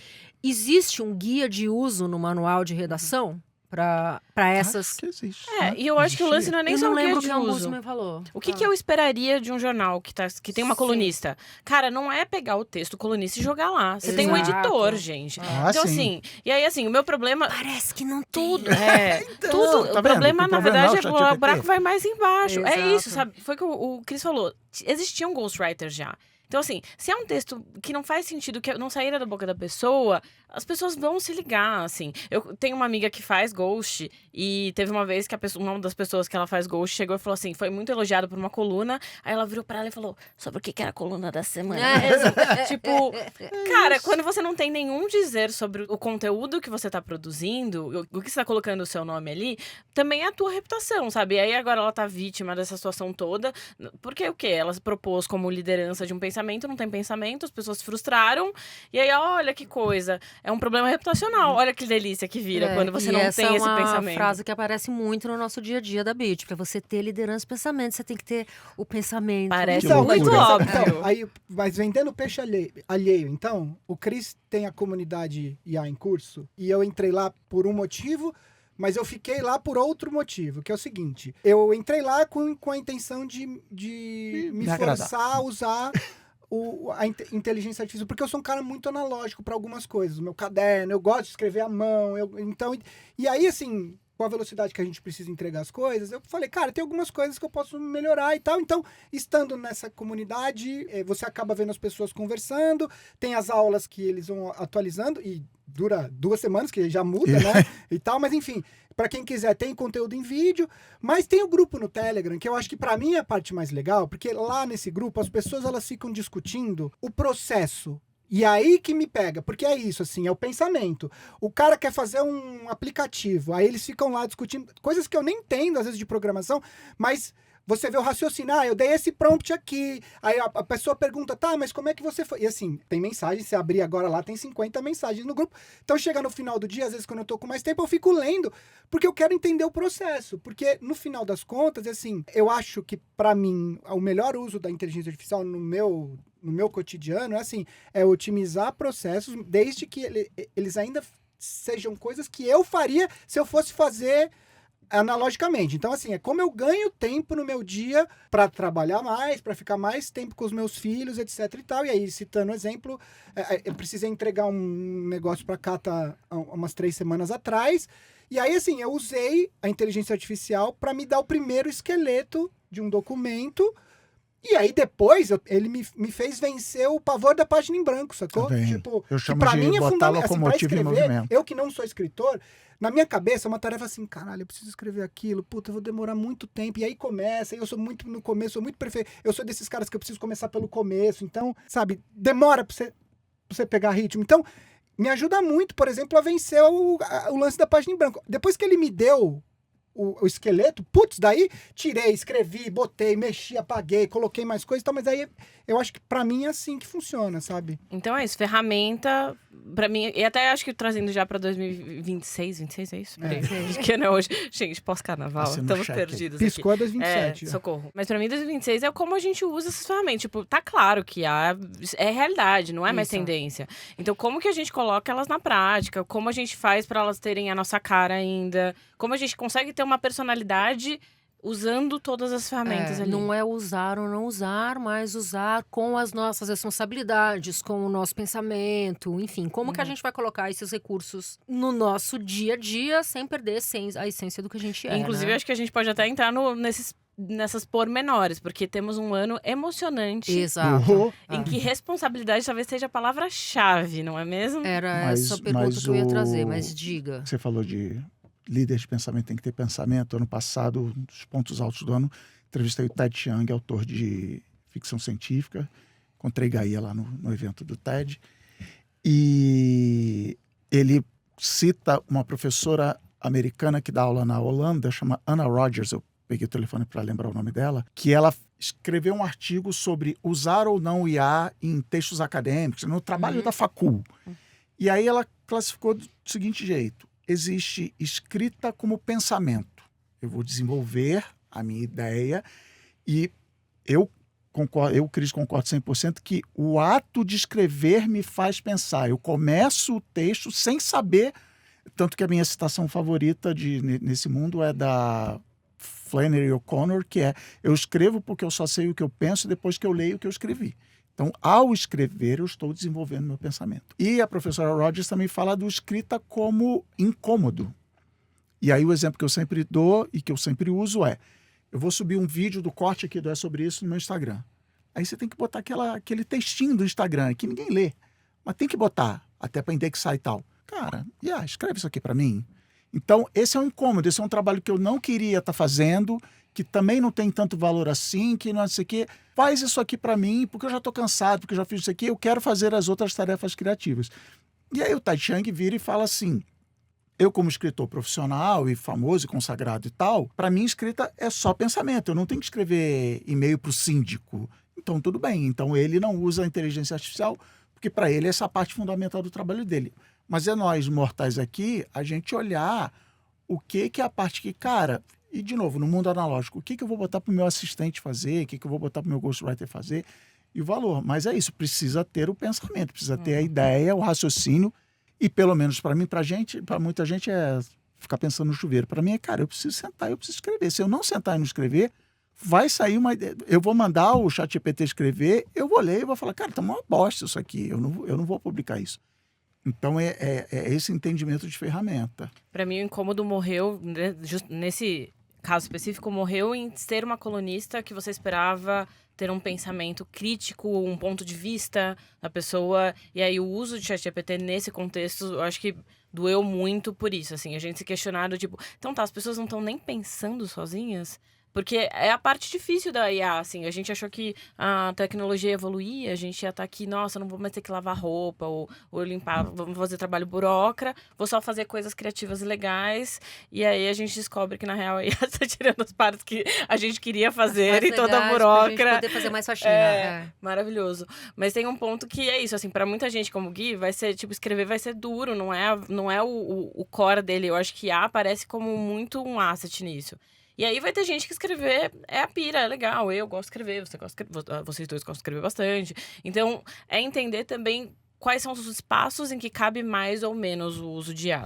Existe um guia de uso no manual de redação para essas... Acho que existe. E eu acho que o lance não é nem Eu só não o guia lembro o de que a uso. ombudsman falou. O que eu esperaria de um jornal que tem uma Sim. colunista? Cara, não é pegar o texto do colunista e jogar lá. Você tem um Exato. editor, gente. Ah, então, sim. assim... E aí, assim, o meu problema... Parece que não Tudo, tem. tudo. tá O problema, vendo? na O problema verdade, é o é ChatGPT. o buraco vai mais embaixo. É Exato. isso, sabe? Foi o que o Cris falou. Existiam ghostwriters já. Então, assim, se é um texto que não faz sentido, que não saíra da boca da pessoa, as pessoas vão se ligar, assim. Eu tenho uma amiga que faz ghost e teve uma vez que uma das pessoas que ela faz ghost chegou e falou assim, foi muito elogiada por uma coluna, aí ela virou pra ela e falou, sobre o que era a coluna da semana mesmo? Tipo, cara, quando você não tem nenhum dizer sobre o conteúdo que você tá produzindo, o que você tá colocando o seu nome ali, também é a tua reputação, sabe? E aí agora ela tá vítima dessa situação toda, porque o quê? Ela se propôs como liderança de um pensamento, não tem pensamento, as pessoas se frustraram, e aí, olha que coisa, é um problema reputacional, olha que delícia que vira quando você não tem esse pensamento. Essa é uma frase que aparece muito no nosso dia a dia da Beat. Pra você ter liderança e pensamento, você tem que ter o pensamento. Parece Que muito loucura. óbvio. Então, aí, mas vendendo peixe alheio. Então, o Cris tem a comunidade IA em curso, e eu entrei lá por um motivo, mas eu fiquei lá por outro motivo, que é o seguinte. Eu entrei lá com a intenção de me agradar. forçar a usar a inteligência artificial, porque eu sou um cara muito analógico para algumas coisas. O meu caderno, eu gosto de escrever à mão. Então, e aí, assim, com a velocidade que a gente precisa entregar as coisas, eu falei, cara, tem algumas coisas que eu posso melhorar e tal. Então, estando nessa comunidade, você acaba vendo as pessoas conversando, tem as aulas que eles vão atualizando e dura 2 semanas, que já muda, né? E tal, mas enfim, para quem quiser, tem conteúdo em vídeo, mas tem o grupo no Telegram, que eu acho que para mim é a parte mais legal, porque lá nesse grupo as pessoas elas ficam discutindo o processo. E aí que me pega, porque é isso, assim, é o pensamento. O cara quer fazer um aplicativo, aí eles ficam lá discutindo coisas que eu nem entendo, às vezes, de programação, mas você vê o raciocínio, eu dei esse prompt aqui, aí a pessoa pergunta, tá, mas como é que você foi? E assim, tem mensagem, se abrir agora lá, tem 50 mensagens no grupo, então chega no final do dia, às vezes quando eu tô com mais tempo, eu fico lendo, porque eu quero entender o processo, porque no final das contas, assim, eu acho que pra mim, o melhor uso da inteligência artificial no meu cotidiano é otimizar processos, desde que eles ainda sejam coisas que eu faria se eu fosse fazer analogicamente. Então, assim, é como eu ganho tempo no meu dia para trabalhar mais, para ficar mais tempo com os meus filhos, etc e tal. E aí, citando exemplo, eu precisei entregar um negócio para Cata há umas 3 semanas atrás. E aí, assim, eu usei a inteligência artificial para me dar o primeiro esqueleto de um documento. E aí, depois, ele me fez vencer o pavor da página em branco, sacou? Tá bem. Tipo, Eu que chamo pra de mim é botar fundamental. locomotiva em movimento. Eu que não sou escritor, na minha cabeça é uma tarefa assim, caralho, eu preciso escrever aquilo, puta, eu vou demorar muito tempo. E aí começa, eu sou muito no começo, sou muito perfeito. Eu sou desses caras que eu preciso começar pelo começo. Então, sabe, demora pra você pegar ritmo. Então, me ajuda muito, por exemplo, a vencer o lance da página em branco. Depois que ele me deu o esqueleto, putz, daí tirei, escrevi, botei, mexi, apaguei, coloquei mais coisas e tal, mas aí eu acho que pra mim é assim que funciona, sabe? Então é isso, ferramenta, pra mim, e até acho que trazendo já pra 2026, 26 é isso? Peraí, que não é hoje. Gente, pós-carnaval, Assina o estamos cheque. perdidos Piscou a aqui. 2027. Socorro. Mas pra mim, 2026 é como a gente usa essas ferramentas. Tipo, tá claro que é realidade, não é mais Isso. tendência. Então, como que a gente coloca elas na prática? Como a gente faz pra elas terem a nossa cara ainda? Como a gente consegue ter uma personalidade usando todas as ferramentas ali? Não é usar ou não usar, mas usar com as nossas responsabilidades, com o nosso pensamento, enfim, como que a gente vai colocar esses recursos no nosso dia a dia sem perder a essência do que a gente é. Inclusive, né? acho que a gente pode até entrar nesses nessas pormenores, porque temos um ano emocionante. Exato. Em que responsabilidade talvez seja a palavra-chave, não é mesmo? Era Mas- essa pergunta mas que eu ia o- trazer, mas diga. Você falou de líder de pensamento, tem que ter pensamento. Ano passado, um dos pontos altos do ano, entrevistei o Ted Chiang, autor de ficção científica. Encontrei Gaia lá no evento do TED. E ele cita uma professora americana que dá aula na Holanda, chama Anna Rogers, eu peguei o telefone para lembrar o nome dela, que ela escreveu um artigo sobre usar ou não o IA em textos acadêmicos, no trabalho da facul. E aí ela classificou do seguinte jeito: existe escrita como pensamento. Eu vou desenvolver a minha ideia e eu concordo, Cris, concordo 100% que o ato de escrever me faz pensar. Eu começo o texto sem saber, tanto que a minha citação favorita nesse mundo é da Flannery O'Connor, que é: eu escrevo porque eu só sei o que eu penso depois que eu leio o que eu escrevi. Então, ao escrever, eu estou desenvolvendo meu pensamento. E a professora Rogers também fala do escrita como incômodo. E aí o exemplo que eu sempre dou e que eu sempre uso é: eu vou subir um vídeo do corte aqui do É Sobre Isso no meu Instagram. Aí você tem que botar aquele textinho do Instagram que ninguém lê, mas tem que botar, até para indexar e tal. Cara, escreve isso aqui para mim. Então, esse é um incômodo, esse é um trabalho que eu não queria estar fazendo, que também não tem tanto valor assim, que não sei o quê. Faz isso aqui para mim, porque eu já estou cansado, porque eu já fiz isso aqui, eu quero fazer as outras tarefas criativas. E aí o Tai Chiang vira e fala assim: eu, como escritor profissional e famoso e consagrado e tal, para mim escrita é só pensamento. Eu não tenho que escrever e-mail para o síndico. Então, tudo bem. Então, ele não usa a inteligência artificial, porque para ele essa é a parte fundamental do trabalho dele. Mas é nós, mortais aqui, a gente olhar o que é a parte que, cara... E, de novo, no mundo analógico, o que eu vou botar para o meu assistente fazer, o que eu vou botar para o meu ghostwriter fazer, e o valor. Mas é isso, precisa ter o pensamento, precisa ter a ideia, o raciocínio, e pelo menos para mim, para muita gente é ficar pensando no chuveiro. Para mim é, cara, eu preciso sentar, eu preciso escrever. Se eu não sentar e não escrever, vai sair uma ideia. Eu vou mandar o ChatGPT escrever, eu vou ler e vou falar: cara, tá uma bosta isso aqui, eu não vou publicar isso. Então, é esse entendimento de ferramenta. Para mim, o incômodo morreu, né, nesse caso específico, morreu em ser uma colunista que você esperava ter um pensamento crítico, um ponto de vista da pessoa. E aí, o uso de ChatGPT nesse contexto, eu acho que doeu muito por isso. Assim, a gente se questionar tipo, então tá, as pessoas não estão nem pensando sozinhas? Porque é a parte difícil da IA, assim. A gente achou que a tecnologia evoluía, a gente ia estar aqui, nossa, não vou mais ter que lavar roupa ou limpar, vamos fazer trabalho burocra, vou só fazer coisas criativas e legais. E aí a gente descobre que, na real, a IA está tirando as partes que a gente queria fazer e toda a burocra. Pra gente poder fazer mais faxina. Maravilhoso. Mas tem um ponto que é isso, assim, pra muita gente como o Gui, vai ser, tipo, escrever vai ser duro, não é o core dele. Eu acho que IA aparece como muito um asset nisso. E aí vai ter gente que escrever é a pira, é legal. Eu gosto de escrever, vocês dois gostam de escrever bastante. Então, é entender também quais são os espaços em que cabe mais ou menos o uso de IA.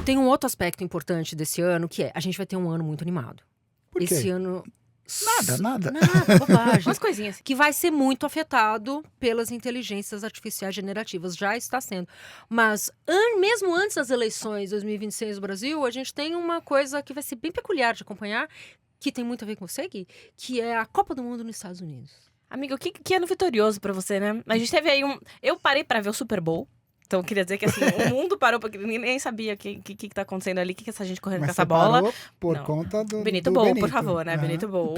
Tem um outro aspecto importante desse ano, que é: a gente vai ter um ano muito animado. Por quê? Esse ano... Nada. Nada, bobagem. Umas coisinhas. Que vai ser muito afetado pelas inteligências artificiais generativas. Já está sendo. Mas mesmo antes das eleições 2026 do Brasil, a gente tem uma coisa que vai ser bem peculiar de acompanhar, que tem muito a ver com você, Gui, que é a Copa do Mundo nos Estados Unidos. Amigo, que ano vitorioso pra você, né? A gente teve aí Eu parei pra ver o Super Bowl. Então, eu queria dizer que, assim, o mundo parou, porque ninguém nem sabia o que tá acontecendo ali, o que essa gente correndo Mas com essa você bola. parou por Não. conta do Benito do Bowl, Benito. por favor, né? Aham. Benito Bowl.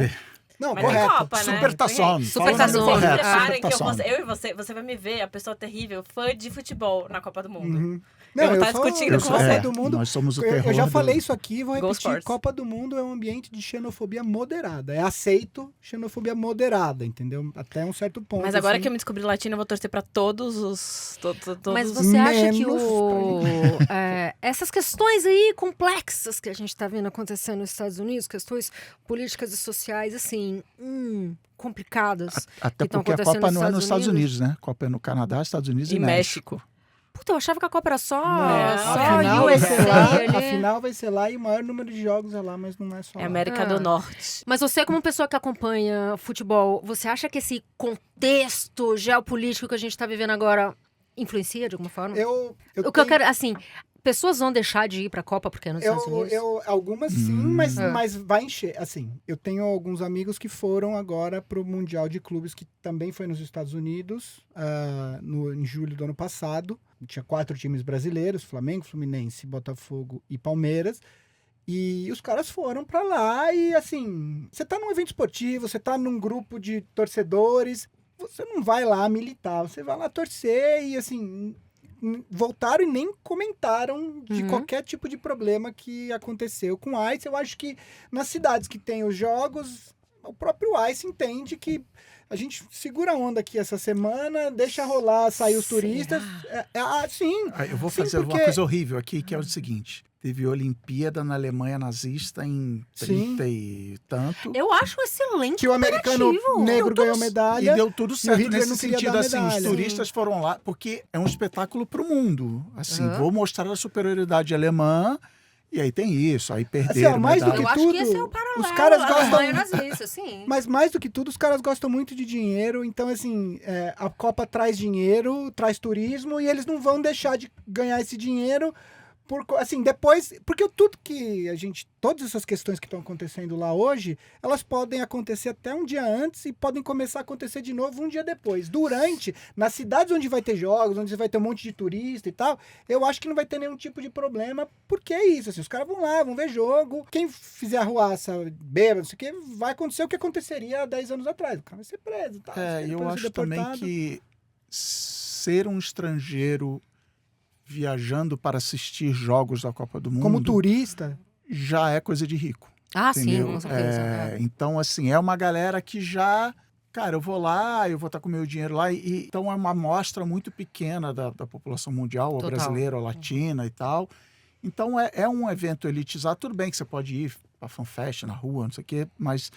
Não, Mas tem correto. Copa, né? Supertação. Supertação. Vocês Correto. reparem que Supertação. eu e você vai me ver, a pessoa terrível, fã de futebol na Copa do Mundo. Uhum. Eu vou eu estar sou- discutindo eu com sou você. Copa do Mundo. Nós somos o Eu terror já do- falei isso aqui, vou Go repetir. Sports. Copa do Mundo é um ambiente de xenofobia moderada. É aceito xenofobia moderada, entendeu? Até um certo ponto. Mas agora assim. que eu me descobri latina, eu vou torcer pra todos os... todos Mas os- você acha que menos essas questões aí complexas que a gente está vendo acontecendo nos Estados Unidos, questões políticas e sociais, assim, complicadas, Até que tão porque a acontecendo Copa não é nos nos Estados Estados Unidos, né? A Copa é no Canadá, Estados Unidos e E México. Puta, eu achava que a Copa era só a final, USA vai ser lá, ali. a final vai ser lá e o maior número de jogos é lá, mas não é só É lá. América do Norte. Mas você, como pessoa que acompanha futebol, você acha que esse contexto geopolítico que a gente está vivendo agora influencia de alguma forma? Eu O que eu quero, assim, Pessoas vão deixar de ir pra Copa porque é nos Estados Unidos? Algumas sim, mas, É. mas vai encher. Assim, eu tenho alguns amigos que foram agora pro Mundial de Clubes, que também foi nos Estados Unidos, em julho do ano passado. Tinha 4 times brasileiros, Flamengo, Fluminense, Botafogo e Palmeiras. E os caras foram pra lá e, assim, você tá num evento esportivo, você tá num grupo de torcedores, você não vai lá militar, você vai lá torcer e, assim, voltaram e nem comentaram de qualquer tipo de problema que aconteceu com o ICE. Eu acho que nas cidades que tem os jogos, o próprio ICE entende que a gente segura a onda aqui essa semana, deixa rolar, sair os turistas. Sim. Eu vou Sim, fazer uma porque- coisa horrível aqui, que é o seguinte. Teve Olimpíada na Alemanha nazista em 30 e tanto. Eu acho excelente Que o americano comparativo. negro ganhou E medalha. deu tudo certo Hitler nesse não queria sentido, dar assim, os medalha. turistas foram lá, porque é um espetáculo pro mundo. Assim, Aham. vou mostrar a superioridade alemã, e aí tem isso, aí Assim, perderam ó, mais do medalha. que Eu acho tudo, que esse é o paralelo. os caras à gostam- Alemanha nazista, sim. Mas mais do que tudo, os caras gostam muito de dinheiro. Então, assim, a Copa traz dinheiro, traz turismo, e eles não vão deixar de ganhar esse dinheiro. Assim, depois, porque tudo que todas essas questões que estão acontecendo lá hoje, elas podem acontecer até um dia antes e podem começar a acontecer de novo um dia depois. Nas cidades onde vai ter jogos, onde vai ter um monte de turista e tal, eu acho que não vai ter nenhum tipo de problema, porque é isso, assim, os caras vão lá, vão ver jogo, quem fizer arruaça, bêbado, não sei o que, vai acontecer o que aconteceria há 10 anos atrás, o cara vai ser preso, tá? Eu acho também que ser um estrangeiro viajando para assistir jogos da Copa do Mundo como turista, já é coisa de rico. Ah, Entendeu? sim, com certeza. Então, assim, é uma galera que já... Cara, eu vou lá, eu vou estar com o meu dinheiro lá. Então, é uma amostra muito pequena da população mundial, ou Total. brasileira, ou latina e tal. Então, é um evento elitizado. Tudo bem que você pode ir para fanfest na rua, não sei o quê, mas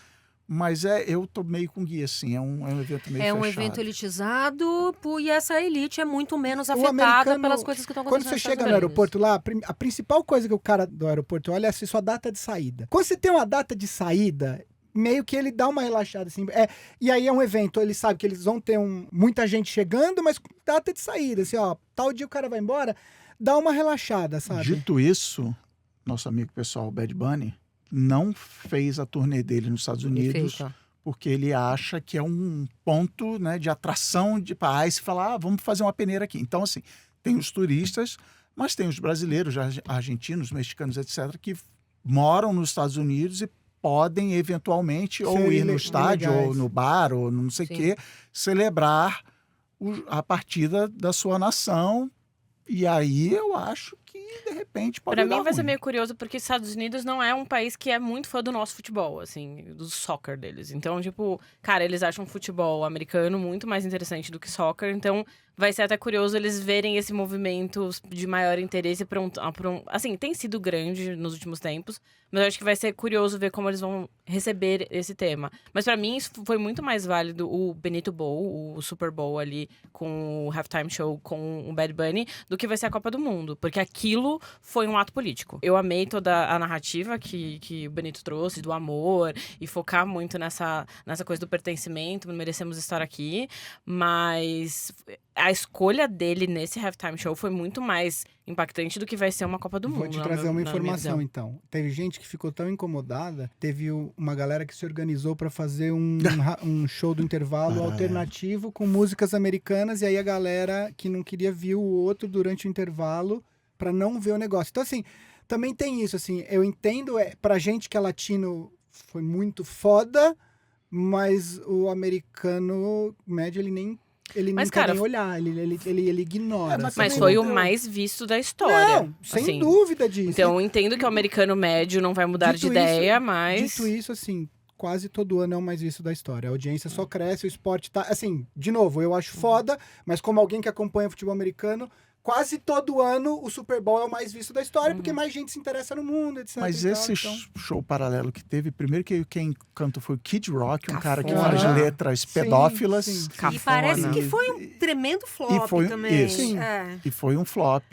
eu tô meio com guia, assim. É um evento meio É fechado. um evento elitizado e essa elite é muito menos O afetada americano, pelas coisas que estão quando acontecendo você nos chega no Estados Unidos. aeroporto lá, a principal coisa que o cara do aeroporto olha é a sua data de saída. Quando você tem uma data de saída, meio que ele dá uma relaxada, assim. E aí é um evento, ele sabe que eles vão ter muita gente chegando, mas com data de saída, assim, ó, tal dia o cara vai embora, dá uma relaxada, sabe? Dito isso, nosso amigo pessoal, Bad Bunny, não fez a turnê dele nos Estados Unidos Perfeito. porque ele acha que é um ponto, né, de atração para ICE falar, vamos fazer uma peneira aqui. Então, assim, tem os turistas, mas tem os brasileiros, argentinos, mexicanos, etc., que moram nos Estados Unidos e podem, eventualmente, ou Ser ir no estádio, ilegais. ou no bar, ou não sei o Sim. quê, celebrar a partida da sua nação. E aí eu acho que, de repente, pode Pra dar mim vai ser ruim. meio curioso, porque Estados Unidos não é um país que é muito fã do nosso futebol, assim, do soccer deles. Então, tipo, cara, eles acham futebol americano muito mais interessante do que soccer, então vai ser até curioso eles verem esse movimento de maior interesse pra um... Assim, tem sido grande nos últimos tempos, mas eu acho que vai ser curioso ver como eles vão receber esse tema. Mas pra mim, isso foi muito mais válido o Benito Bowl, o Super Bowl ali, com o halftime show com o Bad Bunny, do que vai ser a Copa do Mundo. Porque aquilo foi um ato político. Eu amei toda a narrativa que o Benito trouxe, do amor, e focar muito nessa coisa do pertencimento, merecemos estar aqui. Mas a escolha dele nesse halftime show foi muito mais impactante do que vai ser uma Copa do Mundo. Vou te trazer uma informação, então. Teve gente que ficou tão incomodada, teve uma galera que se organizou para fazer um show do intervalo alternativo com músicas americanas, e aí a galera que não queria viu o outro durante o intervalo para não ver o negócio. Então, assim, também tem isso, assim, eu entendo, pra gente que é latino foi muito foda, mas o americano médio, ele Mas, não quer cara, nem olhar, ele ignora. mas Mas sabe? foi o Não. mais visto da história. Não, sem assim. dúvida disso. Então, eu entendo que o americano médio não vai mudar de Dito ideia, isso- mas... Dito isso, assim, quase todo ano é o mais visto da história. A audiência só cresce, o esporte tá... Assim, de novo, eu acho foda, mas como alguém que acompanha futebol americano, quase todo ano o Super Bowl é o mais visto da história, porque mais gente se interessa no mundo, etc. Mas e tal, esse então... show paralelo que teve, primeiro que quem cantou foi o Kid Rock, um cara que Cafona. faz letras Sim, pedófilas. sim. E Cafona. parece que foi um tremendo flop foi- também. isso. Sim. É. E foi um flop,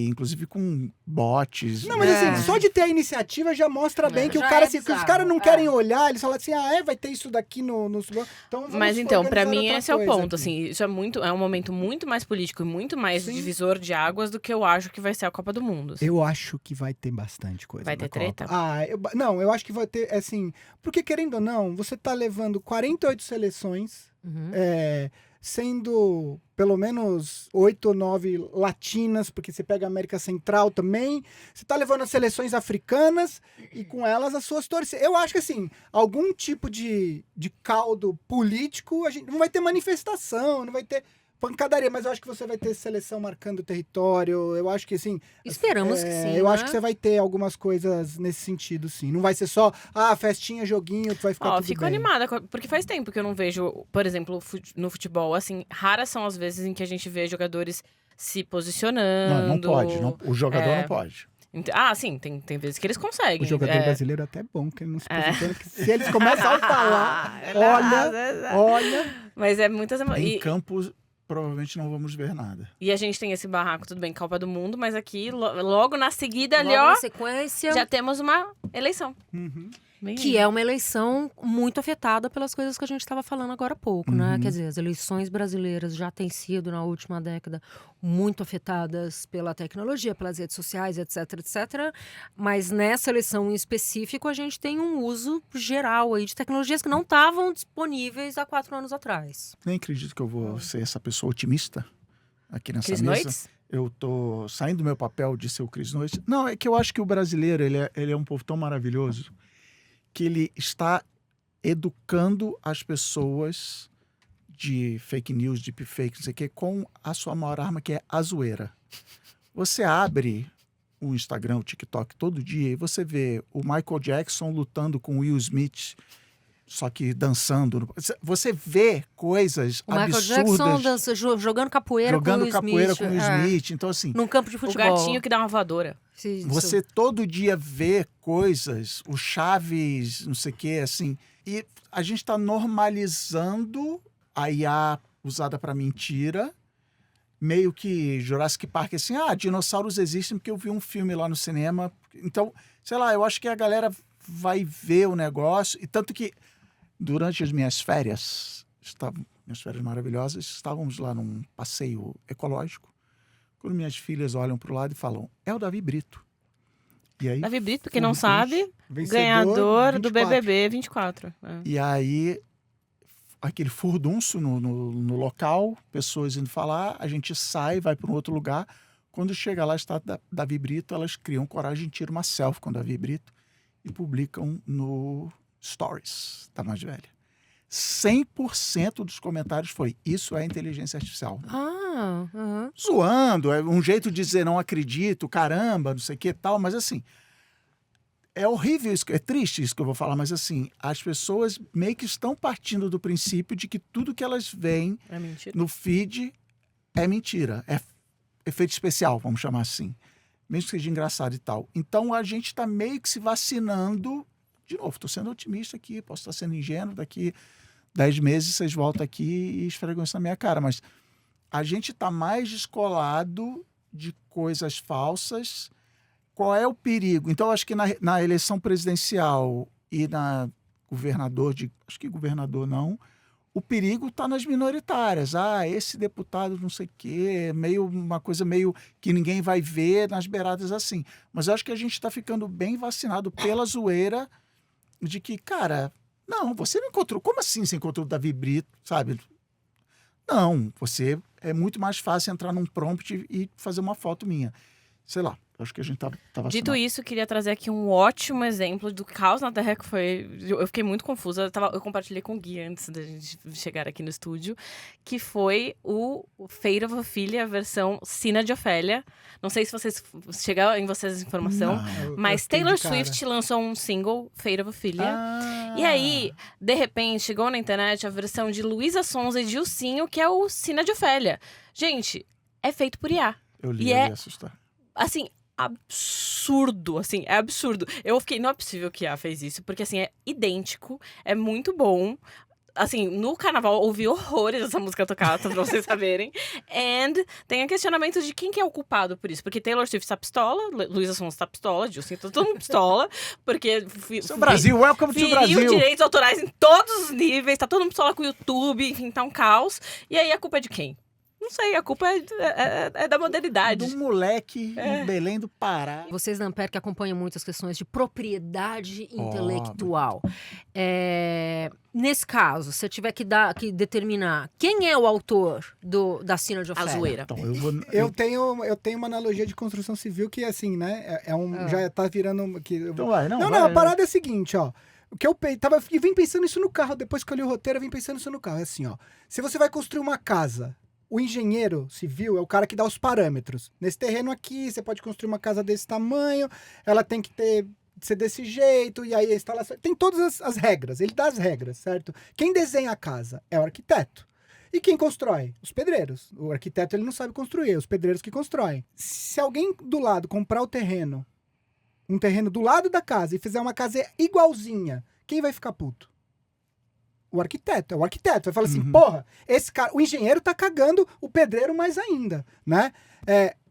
inclusive com bots. Não, mas assim, só de ter a iniciativa já mostra bem que o já cara, é se os bizarro, caras não querem olhar, eles falam assim, vai ter isso daqui no... Então vamos Mas então, pra organizar mim outra esse é o coisa ponto, aqui. assim, isso é um momento muito mais político e muito mais Sim. divisor de águas do que eu acho que vai ser a Copa do Mundo. assim. Eu acho que vai ter bastante coisa Vai na ter Copa. treta? Não, eu acho que vai ter, assim... Porque, querendo ou não, você tá levando 48 seleções, Uhum. sendo pelo menos 8 ou 9 latinas, porque você pega a América Central também. Você tá levando as seleções africanas e com elas as suas torcidas. Eu acho que, assim, algum tipo de caldo político, a gente não vai ter manifestação, não vai ter pancadaria, mas eu acho que você vai ter seleção marcando o território. Eu acho que, assim... Esperamos que sim, Eu né? acho que você vai ter algumas coisas nesse sentido, sim. Não vai ser só, festinha, joguinho, vai ficar tudo Fico bem. animada, porque faz tempo que eu não vejo, por exemplo, no futebol, assim, raras são as vezes em que a gente vê jogadores se posicionando. Não pode. O jogador não pode. Sim, tem vezes que eles conseguem. O jogador brasileiro é até bom, que ele não se posiciona. Que se eles começam a falar, olha... Mas é muitas... Em campo, provavelmente não vamos ver nada. E a gente tem esse barraco, tudo bem, Copa do Mundo, mas aqui, logo na seguida, ali, Logo ó, na sequência, já temos uma eleição. Uhum. que é uma eleição muito afetada pelas coisas que a gente estava falando agora há pouco, né? Uhum. Quer dizer, as eleições brasileiras já têm sido, na última década, muito afetadas pela tecnologia, pelas redes sociais, etc, etc. Mas nessa eleição em específico, a gente tem um uso geral aí de tecnologias que não estavam disponíveis há 4 anos atrás. Nem acredito que eu vou ser essa pessoa otimista aqui nessa Cris mesa. Noites? Eu tô saindo do meu papel de ser o Cris Noites. Não, é que eu acho que o brasileiro, ele é um povo tão maravilhoso que ele está educando as pessoas de fake news, deepfake, não sei o quê, com a sua maior arma, que é a zoeira. Você abre o Instagram, o TikTok todo dia e você vê o Michael Jackson lutando com o Will Smith, só que dançando. Você vê coisas O Michael absurdas. Jackson dança, jogando capoeira com o capoeira Smith. com o Smith. Então, assim, Num campo de O futebol. gatinho que dá uma voadora. você todo dia vê coisas, o Chaves, não sei o quê, assim. E a gente está normalizando a IA usada para mentira. Meio que Jurassic Park, assim, dinossauros existem porque eu vi um filme lá no cinema. Então, sei lá, eu acho que a galera vai ver o negócio. E tanto que, durante as minhas férias maravilhosas, estávamos lá num passeio ecológico. Quando minhas filhas olham para o lado e falam, é o Davi Brito. E aí, Davi Brito, quem não sabe, Vencedor, ganhador do 24. BBB 24. E aí, aquele furdunço no local, pessoas indo falar, a gente sai, vai para um outro lugar. Quando chega lá, está Davi Brito, elas criam coragem e tiram uma selfie com Davi Brito e publicam no Stories da mais velha. 100% dos comentários foi, isso é inteligência artificial. Uhum. Zoando, é um jeito de dizer não acredito, caramba, não sei o que tal, mas assim, é horrível isso, é triste isso que eu vou falar, mas assim, as pessoas meio que estão partindo do princípio de que tudo que elas veem É mentira. no feed é mentira, é efeito especial, vamos chamar assim, mesmo que seja engraçado e tal. Então a gente está meio que se vacinando, de novo, estou sendo otimista aqui, posso estar sendo ingênuo, daqui 10 meses vocês voltam aqui e esfregam isso na minha cara, mas a gente está mais descolado de coisas falsas. Qual é o perigo? Então, acho que na eleição presidencial e na acho que governador não, o perigo está nas minoritárias. Esse deputado não sei o quê, uma coisa meio que ninguém vai ver nas beiradas assim. Mas eu acho que a gente está ficando bem vacinado pela zoeira de que, cara, não, você não encontrou. Como assim você encontrou o Davi Brito, sabe? Não, é muito mais fácil entrar num prompt e fazer uma foto minha. Sei lá, acho que a gente tá vacinado. Dito isso, queria trazer aqui um ótimo exemplo do caos na Terra que foi... Eu fiquei muito confusa. Eu compartilhei com o Gui antes da gente chegar aqui no estúdio, que foi o Fate of Ophelia, a versão Sina de Ofélia. Não sei se chegaram em vocês essa informação, Não. mas eu fiquei Taylor de cara. Swift lançou um single, Fate of Ophelia. E aí, de repente, chegou na internet a versão de Luísa Sonza e Dilcinho, que é o Sina de Ofélia. Gente, é feito por IA. Eu li, E eu é- ia assustar. Assim, absurdo, assim, é absurdo. Eu fiquei, não é possível que a IA fez isso, porque assim, é idêntico, é muito bom. assim, no carnaval ouvi horrores essa música tocada, pra vocês saberem. And tem o questionamento de quem que é o culpado por isso. Porque Taylor Swift tá pistola, Luísa Sons tá pistola, Justin tá todo mundo pistola. Porque Isso é o Brasil, welcome to feriu Brasil. direitos autorais em todos os níveis, tá todo mundo pistola com o YouTube, enfim, tá um caos. E aí a culpa é de quem? Não sei, a culpa é da modernidade. De um moleque em Belém do Pará. Vocês da Ampere que acompanham muitas questões de propriedade intelectual. Nesse caso, se eu tiver que determinar quem é o autor da Sina de A Ofélia. zoeira. Então, Eu tenho uma analogia de construção civil que, assim, né? Já tá virando... Então vai, A parada é a seguinte, ó. O que eu vim pensando isso no carro. Depois que eu li o roteiro, eu vim pensando isso no carro. É assim, ó. Se você vai construir uma casa... O engenheiro civil é o cara que dá os parâmetros. Nesse terreno aqui, você pode construir uma casa desse tamanho, ela tem que ser desse jeito, e aí a instalação... Tem todas as regras, ele dá as regras, certo? Quem desenha a casa é o arquiteto. E quem constrói? Os pedreiros. O arquiteto ele não sabe construir, é os pedreiros que constroem. Se alguém do lado comprar um terreno do lado da casa e fizer uma casa igualzinha, quem vai ficar puto? O arquiteto. O arquiteto vai falar assim, porra, esse cara, o engenheiro tá cagando o pedreiro mais ainda, né?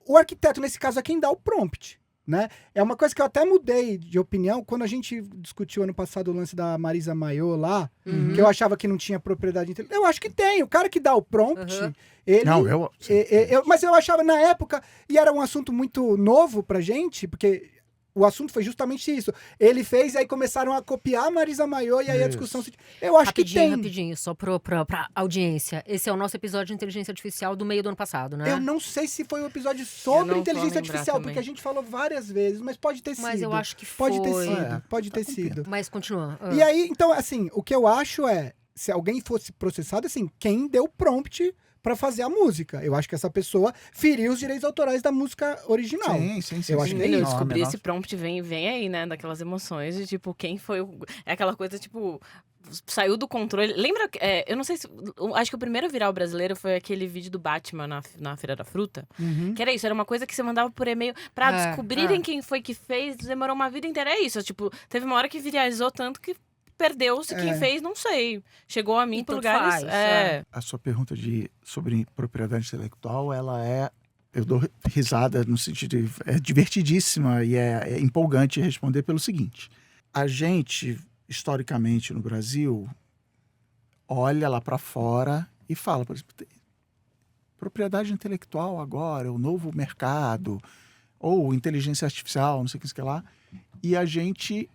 O arquiteto, nesse caso, é quem dá o prompt, né? É uma coisa que eu até mudei de opinião quando a gente discutiu ano passado o lance da Marisa Mayô lá, que eu achava que não tinha propriedade intelectual. Eu acho que tem. O cara que dá o prompt, ele... Não, mas eu achava na época, e era um assunto muito novo pra gente, porque... O assunto foi justamente isso. Ele fez e aí começaram a copiar a Marisa Mayô e aí a discussão... Eu acho que tem. Rapidinho, só pra audiência. Esse é o nosso episódio de inteligência artificial do meio do ano passado, né? Eu não sei se foi um episódio sobre não inteligência vou lembrar artificial, também. porque a gente falou várias vezes, mas pode ter sido. Mas eu acho que foi. Pode ter sido. Mas continua. E aí, então, assim, o que eu acho é, se alguém fosse processado, assim, quem deu o prompt pra fazer a música? Eu acho que essa pessoa feriu os direitos autorais da música original. Sim. Eu acho que é Eu isso. descobri esse prompt, vem aí, né? Daquelas emoções de, tipo, quem foi o... É aquela coisa, tipo... Saiu do controle. Lembra... eu não sei se... Acho que o primeiro viral brasileiro foi aquele vídeo do Batman na Feira da Fruta. Que era isso. Era uma coisa que você mandava por e-mail pra descobrirem quem foi que fez. Demorou uma vida inteira. É isso. Tipo, teve uma hora que viralizou tanto que perdeu-se. Quem fez, não sei. Chegou a mim por lugares... A sua pergunta sobre propriedade intelectual, ela é... Eu dou risada no sentido de... É divertidíssima e é empolgante responder pelo seguinte. A gente, historicamente, no Brasil, olha lá para fora e fala, por exemplo, propriedade intelectual agora, é o novo mercado, ou inteligência artificial, não sei o que lá. E a gente...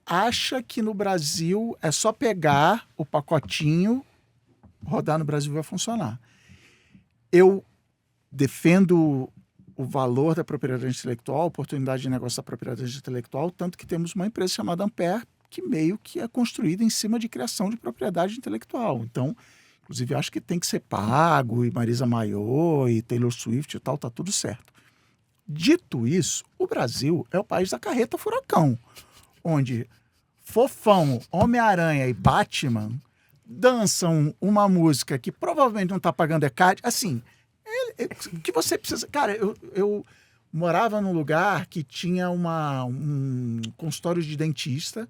acha que no Brasil é só pegar o pacotinho, rodar no Brasil e vai funcionar. Eu defendo o valor da propriedade intelectual, a oportunidade de negócio da propriedade intelectual, tanto que temos uma empresa chamada Ampere, que meio que é construída em cima de criação de propriedade intelectual. Então, inclusive, acho que tem que ser pago, e Marisa Mayô, e Taylor Swift e tal, tá tudo certo. Dito isso, o Brasil é o país da carreta furacão, onde Fofão, Homem-Aranha e Batman dançam uma música que provavelmente não está pagando ECAD. Assim, o que você precisa... Cara, eu morava num lugar que tinha um consultório de dentista,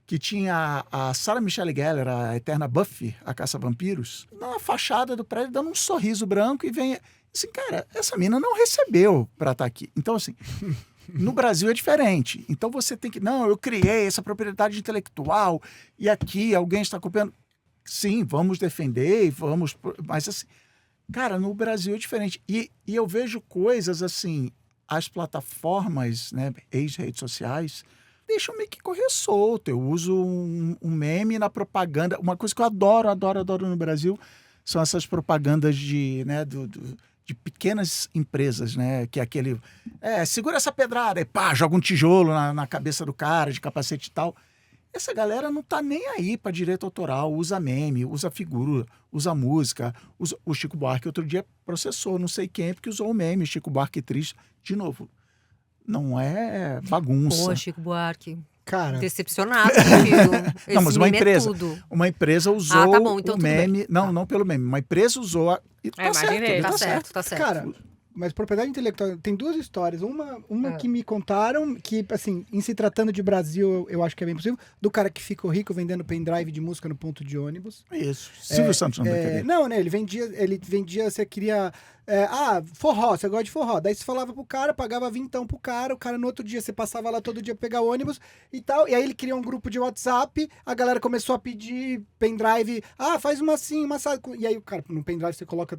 que tinha a Sarah Michelle Gellar, a eterna Buffy, a caça-vampiros, na fachada do prédio, dando um sorriso branco e vem... Assim, cara, essa mina não recebeu para estar aqui. Então, assim... No Brasil é diferente. Então você tem que... Não, eu criei essa propriedade intelectual e aqui alguém está copiando. Sim, vamos defender, vamos... Mas assim, cara, no Brasil é diferente. E eu vejo coisas assim, as plataformas, né, ex-redes sociais, deixam meio que correr solto. Eu uso um meme na propaganda. Uma coisa que eu adoro no Brasil são essas propagandas de pequenas empresas, né? Que é aquele... segura essa pedrada e pá, joga um tijolo na cabeça do cara, de capacete e tal. Essa galera não tá nem aí para direito autoral, usa meme, usa figura, usa música. O Chico Buarque outro dia processou, não sei quem, porque usou o meme, Chico Buarque triste. De novo, não é bagunça. Pô, Chico Buarque. Cara, Decepcionado contigo. Não, mas uma Meme empresa usou tá bom, então o tudo meme. bem. Não pelo meme. Uma empresa usou. E tá imagem certo, dele. Tá tá certo, tá certo. cara, Mas propriedade intelectual, tem duas histórias. Uma que me contaram, que, assim, em se tratando de Brasil, eu acho que é bem possível, do cara que ficou rico vendendo pendrive de música no ponto de ônibus. Isso. Silvio Santos não daquele. Não, né? Ele vendia, você queria... forró, você gosta de forró. Daí você falava pro cara, pagava vintão pro cara, o cara no outro dia, você passava lá todo dia pra pegar ônibus e tal. E aí ele criou um grupo de WhatsApp, a galera começou a pedir pendrive, faz uma assim, uma assado. E aí o cara, no pendrive você coloca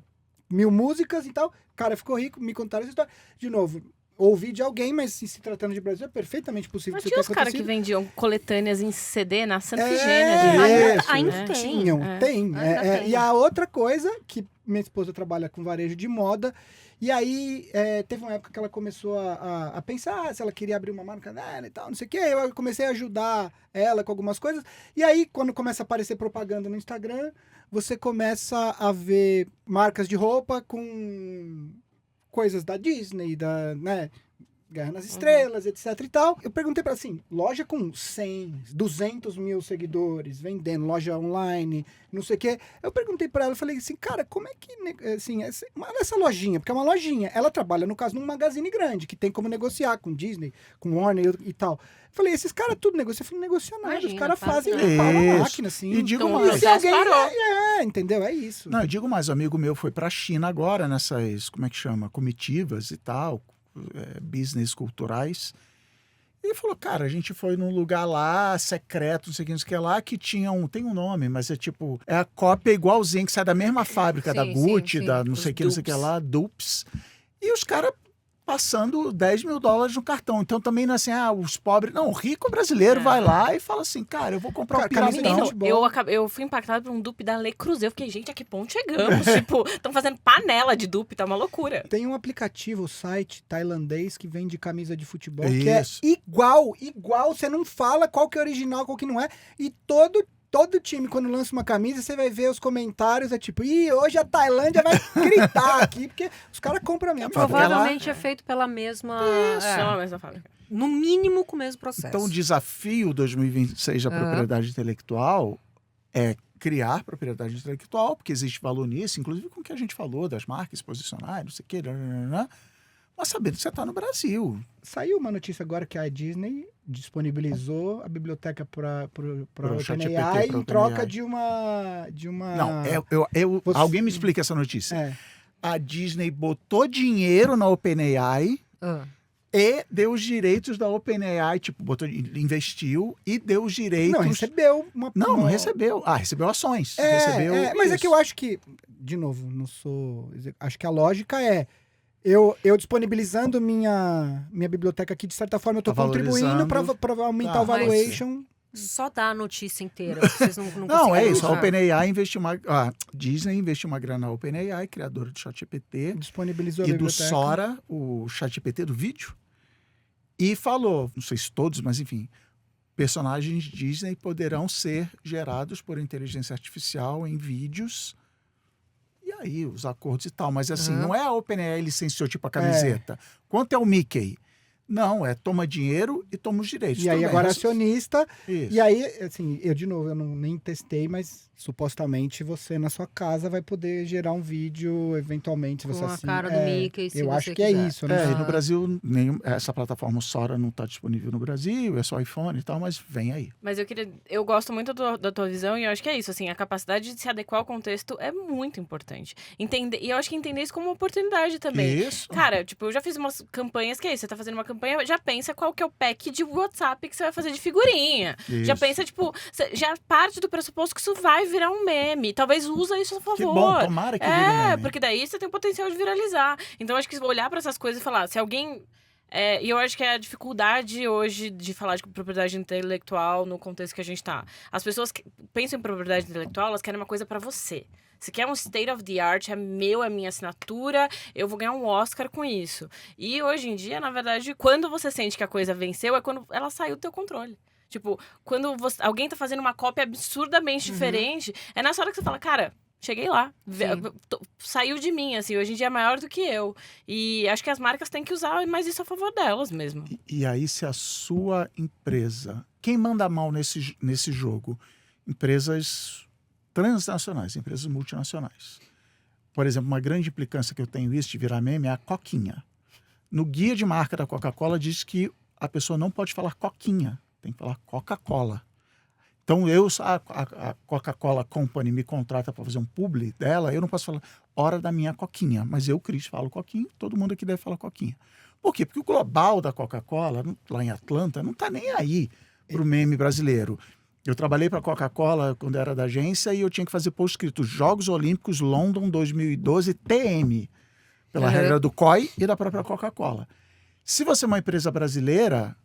1000 músicas e tal. O cara ficou rico, me contaram essa história. De novo, ouvi de alguém, mas se tratando de Brasil, é perfeitamente possível Mas que tinha isso os tenha caras que acontecido. vendiam coletâneas em CD na Santa Efigênia. Ainda tem. Tinham, tem. Ainda tem. E a outra coisa, que minha esposa trabalha com varejo de moda, e aí teve uma época que ela começou a pensar se ela queria abrir uma marca dela e tal, não sei o quê. Eu comecei a ajudar ela com algumas coisas. E aí, quando começa a aparecer propaganda no Instagram, você começa a ver marcas de roupa com coisas da Disney, né? Guerra nas Estrelas, etc e tal. Eu perguntei pra assim, loja com 100, 200 mil seguidores, vendendo, loja online, não sei o quê. Eu perguntei pra ela, eu falei assim, cara, como é que, assim, essa lojinha, porque é uma lojinha, ela trabalha, no caso, num magazine grande, que tem como negociar com Disney, com Warner e tal. Eu falei, esses caras tudo negociam. Eu falei, não negocia nada, os Imagina, caras fazem faz pau na Isso. máquina, assim. E digo Então, mais. o processo parou. Entendeu? É isso. Não, eu digo mais, um amigo meu foi pra China agora, nessas, como é que chama? Comitivas e tal, business culturais. E ele falou, cara, a gente foi num lugar lá, secreto, não sei o que lá, que tinha tem um nome, mas é tipo, é a cópia igualzinha que sai da mesma fábrica da Sim, Gucci, sim. da não Os sei o que, não sei o que dupes. lá, dupes. E os caras passando $10 mil no cartão. Então também não é assim, os pobres... Não, o rico brasileiro vai lá e fala assim, cara, eu vou comprar um Camisa de piratão. futebol. Eu fui impactada por um dupe da Le Creuset. Eu fiquei, gente, a que ponto chegamos? Tipo, estão fazendo panela de dupe, tá uma loucura. Tem um aplicativo, o site tailandês que vende camisa de futebol, Isso. que é igual, você não fala qual que é original, qual que não é, e todo time, quando lança uma camisa, você vai ver os comentários, é tipo, hoje a Tailândia vai gritar aqui, porque os caras compram mesmo. Provavelmente é feito pela mesma... Só mesma fábrica. no mínimo com o mesmo processo. Então o desafio 2026 da propriedade intelectual é criar propriedade intelectual, porque existe valor nisso, inclusive com o que a gente falou, das marcas, posicionar, não sei o quê, mas sabendo que você está no Brasil. Saiu uma notícia agora que a Disney disponibilizou a biblioteca para Pro ChatGPT, OpenAI pro em troca OpenAI. de uma... Não, Você- alguém me explica essa notícia. É. A Disney botou dinheiro na OpenAI Ah. e deu os direitos da OpenAI, tipo, investiu e deu os direitos... Não, recebeu uma... Não recebeu. Recebeu ações. Recebeu mas é isso. que eu acho que, de novo, não sou... Acho que a lógica é, eu disponibilizando minha biblioteca aqui, de certa forma, eu estou Tá contribuindo para valorizando. aumentar o Mas- valuation. Só dá a notícia inteira. Vocês não Não, conseguem é isso. A usar. OpenAI investiu a Disney investiu uma grana na OpenAI, criadora do ChatGPT, Disponibilizou a e do biblioteca. Sora, o ChatGPT do vídeo, e falou, não sei se todos, mas enfim, personagens Disney poderão ser gerados por inteligência artificial em vídeos. E aí, os acordos e tal. Mas assim, não é a OpenAI licenciou tipo a camiseta. Quanto é o Mickey? Não, toma dinheiro e toma os direitos. E aí Tudo bem, agora mas- acionista. Isso. E aí, assim, eu de novo, eu nem testei, mas supostamente você na sua casa vai poder gerar um vídeo, eventualmente, se Com você a assim. cara do Mickey, se eu você acho que é quiser. isso, né? E no Brasil, essa plataforma Sora não está disponível no Brasil, é só iPhone e tal, mas vem aí. Mas eu gosto muito da tua visão e eu acho que é isso, assim, a capacidade de se adequar ao contexto é muito importante. E eu acho que entender isso como uma oportunidade também. Isso. Cara, tipo, eu já fiz umas campanhas que é isso, você tá fazendo uma campanha, já pensa qual que é o pack de WhatsApp que você vai fazer de figurinha. Já Isso. pensa, tipo, já parte do pressuposto que isso vai virar um meme. Talvez usa isso a favor. Que bom, tomara que vire meme. Porque daí você tem o potencial de viralizar. Então, acho que olhar pra essas coisas e falar, se alguém... e eu acho que é a dificuldade hoje de falar de propriedade intelectual no contexto que a gente tá. As pessoas que pensam em propriedade intelectual, elas querem uma coisa pra você. Se quer um state of the art, é minha assinatura, eu vou ganhar um Oscar com isso. E hoje em dia, na verdade, quando você sente que a coisa venceu, é quando ela saiu do teu controle. Tipo, quando alguém tá fazendo uma cópia absurdamente diferente, é nessa hora que você fala, cara, cheguei lá. Saiu de mim, assim, hoje em dia é maior do que eu. E acho que as marcas têm que usar mais isso a favor delas mesmo. E aí, se a sua empresa... Quem manda mal nesse jogo? Empresas transnacionais, empresas multinacionais. por exemplo, uma grande implicância que eu tenho isso de virar meme é a coquinha. No guia de marca da Coca-Cola diz que a pessoa não pode falar coquinha, tem que falar Coca-Cola. Então, a Coca-Cola Company me contrata para fazer um publi dela, eu não posso falar hora da minha coquinha, mas eu, Cris, falo coquinha, todo mundo aqui deve falar coquinha. Por quê? Porque o global da Coca-Cola, lá em Atlanta, não está nem aí para o meme brasileiro. Eu trabalhei para a Coca-Cola quando era da agência e eu tinha que fazer post escrito Jogos Olímpicos London 2012 TM, pela regra do COI e da própria Coca-Cola. Se você é uma empresa brasileira,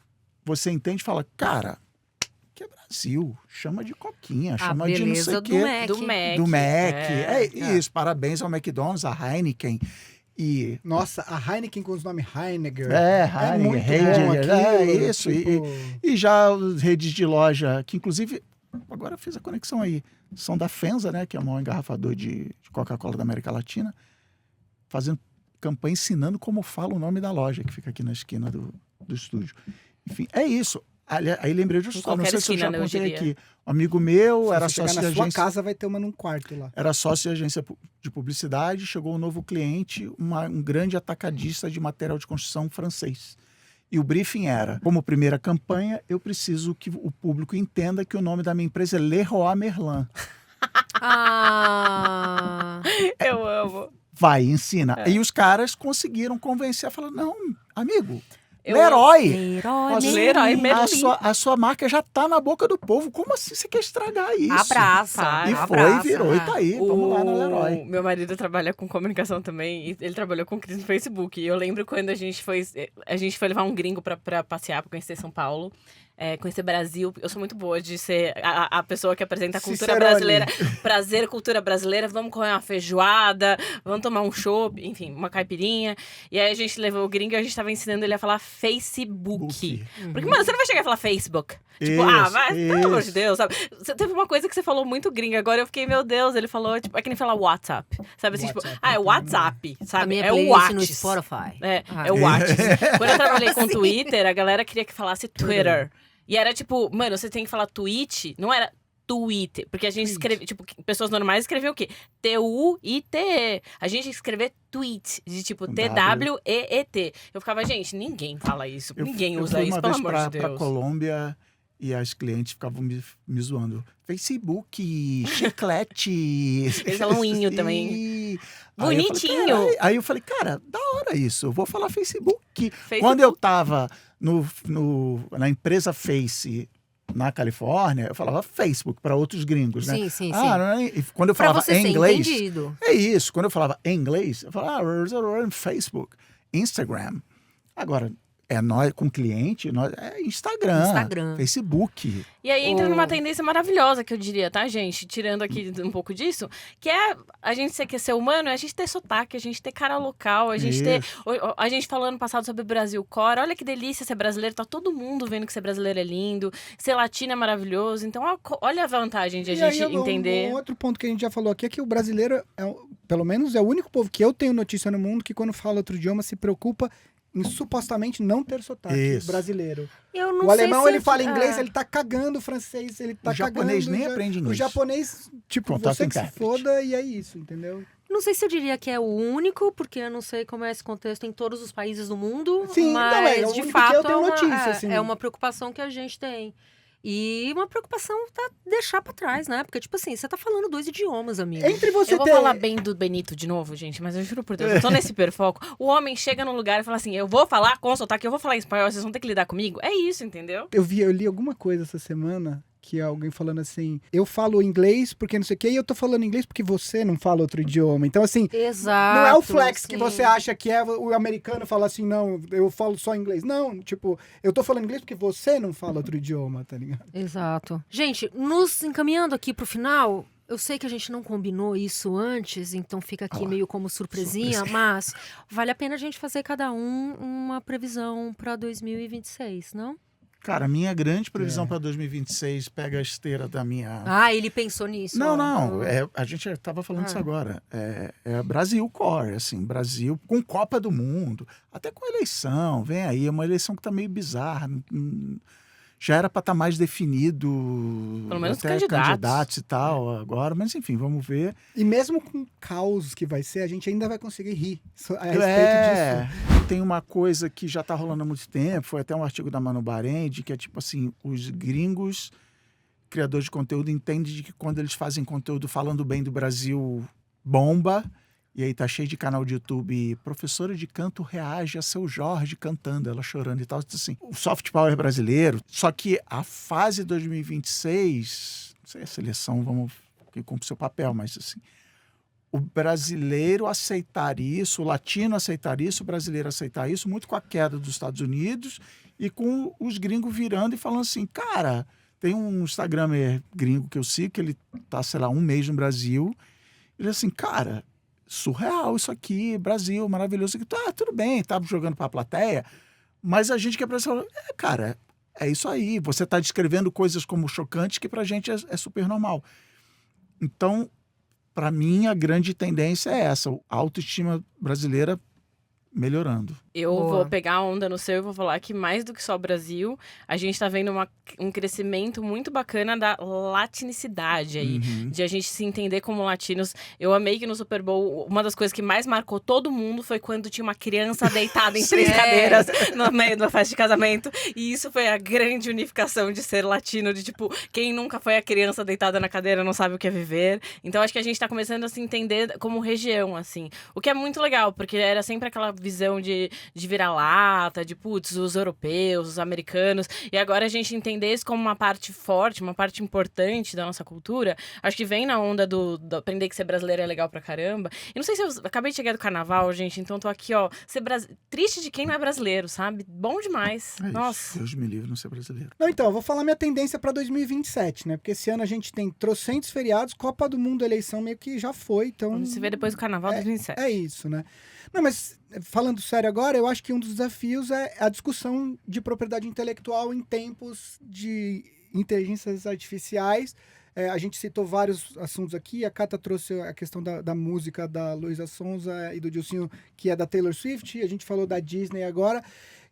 você entende e fala, cara, que é Brasil, chama de coquinha, chama de não sei o quê. Do Mac. É isso, parabéns ao McDonald's, à Heineken. E... Nossa, a Heineken com os nomes Heineken. Heineken, muito bom Heidegger, aquilo, isso. tipo- E já as redes de loja, que inclusive, agora fiz a conexão aí, são da FENSA, né, que é o maior engarrafador de Coca-Cola da América Latina, fazendo campanha ensinando como fala o nome da loja, que fica aqui na esquina do estúdio. Enfim, é isso. Aí lembrei de uma história, não sei se eu já contei aqui. Um amigo meu era Se você chegar sócio de na sua agência... casa, vai ter uma num quarto lá. Era sócio de agência de publicidade, chegou um novo cliente, um grande atacadista de material de construção francês. E o briefing era, como primeira campanha, eu preciso que o público entenda que o nome da minha empresa é Leroy Merlin. Eu amo. Vai, ensina. E os caras conseguiram convencer, falaram, não, amigo, Eu- Leroy, Leroy Merlin. a sua marca já tá na boca do povo, como assim você quer estragar isso? Abraça. E abraça. virou, e tá aí, vamos lá na Leroy. Meu marido trabalha com comunicação também e ele trabalhou com crise no Facebook. E eu lembro quando a gente foi levar um gringo pra passear, pra conhecer São Paulo, conhecer Brasil. Eu sou muito boa de ser a pessoa que apresenta a cultura Cicerone. brasileira. Prazer, cultura brasileira. Vamos comer uma feijoada, vamos tomar um chopp, enfim, uma caipirinha. E aí a gente levou o gringo e a gente tava ensinando ele a falar Facebook. Porque, mano, você não vai chegar e falar Facebook. Tipo, pelo amor de Deus, sabe? Você teve uma coisa que você falou muito gringa, agora eu fiquei, meu Deus, ele falou, tipo, é que nem falar WhatsApp. Sabe assim, WhatsApp, tipo, é WhatsApp, sabe? A minha É o playlist no Whats. Spotify. É o Whats. Quando eu trabalhei com Twitter, a galera queria que falasse Twitter. E era tipo, mano, você tem que falar tweet, não era Twitter. Porque a gente escreve, tipo, pessoas normais escreviam o quê? T-U-I-T-E. A gente ia escrever tweet, de tipo T-W-E-E-T. Eu ficava, gente, ninguém fala isso. Ninguém usa isso, pelo amor de Deus. Pra Colômbia e as clientes ficavam me zoando. Facebook, chiclete. Eles falam inho também. Bonitinho. Aí eu falei, cara, da hora isso. Eu vou falar Facebook. Facebook. Quando eu tava na empresa Face na Califórnia, eu falava Facebook para outros gringos, né? Sim. E quando eu Pra falava você em ser inglês, entendido. é isso. Quando eu falava em inglês, eu falava, we're on Facebook, Instagram. Agora, nós com cliente, Instagram, Facebook. E aí entra numa tendência maravilhosa, que eu diria, tá, gente? Tirando aqui um pouco disso, que é a gente ser humano, é a gente ter sotaque, a gente ter cara local, a gente ter... A gente falou ano passado sobre o Brasil Core, olha que delícia ser brasileiro, tá todo mundo vendo que ser brasileiro é lindo, ser latino é maravilhoso, então olha a vantagem de a gente entender... Um outro ponto que a gente já falou aqui é que o brasileiro, pelo menos, é o único povo que eu tenho notícia no mundo que quando fala outro idioma se preocupa em supostamente não ter sotaque brasileiro. Eu não O alemão, sei se ele fala inglês, ele tá cagando o francês, ele tá cagando... O japonês nem aprende inglês. O japonês, tipo, Contato você que se intérprete. foda e é isso, entendeu? Não sei se eu diria que é o único, porque eu não sei como é esse contexto em todos os países do mundo. Sim, mas não, é o de único fato que eu tenho é uma, notícia, assim. é uma preocupação que a gente tem. E uma preocupação tá deixar pra trás, né? Porque, tipo assim, você tá falando 2 idiomas, amigo. Entre você Eu vou ter... falar bem do Benito de novo, gente, mas eu juro por Deus, eu tô nesse hiperfoco. O homem chega num lugar e fala assim, eu vou falar com sotaque, eu vou falar em espanhol, vocês vão ter que lidar comigo. É isso, entendeu? Eu li alguma coisa essa semana que é alguém falando assim, eu falo inglês porque não sei o quê, e eu tô falando inglês porque você não fala outro idioma. Então, assim, Exato. não é o flex que sim. você acha que é o americano fala assim, não, eu falo só inglês. Não, tipo, eu tô falando inglês porque você não fala outro idioma, tá ligado? Exato. Gente, nos encaminhando aqui pro final, eu sei que a gente não combinou isso antes, então fica aqui meio como surpresinha, mas vale a pena a gente fazer cada uma previsão pra 2026, não? Cara, a minha grande previsão para 2026 pega a esteira da minha... Ah, ele pensou nisso. Não, ó. não. A gente estava falando isso agora. É Brasil Core, assim, Brasil com Copa do Mundo, até com eleição, vem aí, é uma eleição que está meio bizarra. Já era para estar mais definido, Pelo menos até candidatos e tal agora, mas enfim, vamos ver. E mesmo com o caos que vai ser, a gente ainda vai conseguir rir a respeito disso. Tem uma coisa que já está rolando há muito tempo, foi até um artigo da Manu Barendi, que é tipo assim, os gringos criadores de conteúdo entendem de que quando eles fazem conteúdo falando bem do Brasil, bomba, e aí tá cheio de canal de YouTube, professora de canto reage a seu Jorge cantando, ela chorando e tal, assim, o soft power brasileiro, só que a fase 2026, não sei, a seleção, vamos que cumpre seu papel, mas assim, o brasileiro aceitar isso, o latino aceitar isso, o brasileiro aceitar isso, muito com a queda dos Estados Unidos e com os gringos virando e falando assim, cara, tem um Instagramer gringo que eu sigo, que ele tá, sei lá, 1 mês no Brasil, ele assim, cara, surreal isso aqui, Brasil, maravilhoso, isso aqui, tudo bem, tá jogando pra plateia, mas a gente que é brasileiro, cara, é isso aí, você tá descrevendo coisas como chocantes que pra gente é super normal. Então, para mim, a grande tendência é essa, a autoestima brasileira melhorando. Eu Boa. vou pegar a onda no seu e vou falar que mais do que só o Brasil, a gente tá vendo um crescimento muito bacana da latinicidade aí. De a gente se entender como latinos. Eu amei que no Super Bowl, uma das coisas que mais marcou todo mundo foi quando tinha uma criança deitada em 3 cadeiras no meio da festa de casamento. E isso foi a grande unificação de ser latino, de tipo, quem nunca foi a criança deitada na cadeira não sabe o que é viver. Então acho que a gente tá começando a se entender como região, assim. O que é muito legal, porque era sempre aquela visão de vira-lata, de putz, os europeus, os americanos, e agora a gente entender isso como uma parte forte, uma parte importante da nossa cultura, acho que vem na onda do aprender que ser brasileiro é legal pra caramba. E não sei se eu acabei de chegar do carnaval, gente, então tô aqui, ó, triste de quem não é brasileiro, sabe? Bom demais. Nossa. Deus me livre não ser brasileiro. Não, então, eu vou falar minha tendência pra 2027, né? Porque esse ano a gente tem trocentos feriados, Copa do Mundo, eleição meio que já foi, então... Vamos se ver depois do carnaval de 2007. É isso, né? Não, mas falando sério agora, eu acho que um dos desafios é a discussão de propriedade intelectual em tempos de inteligências artificiais. A gente citou vários assuntos aqui. A Cata trouxe a questão da música da Luísa Sonza e do Dilcinho, que é da Taylor Swift. A gente falou da Disney agora.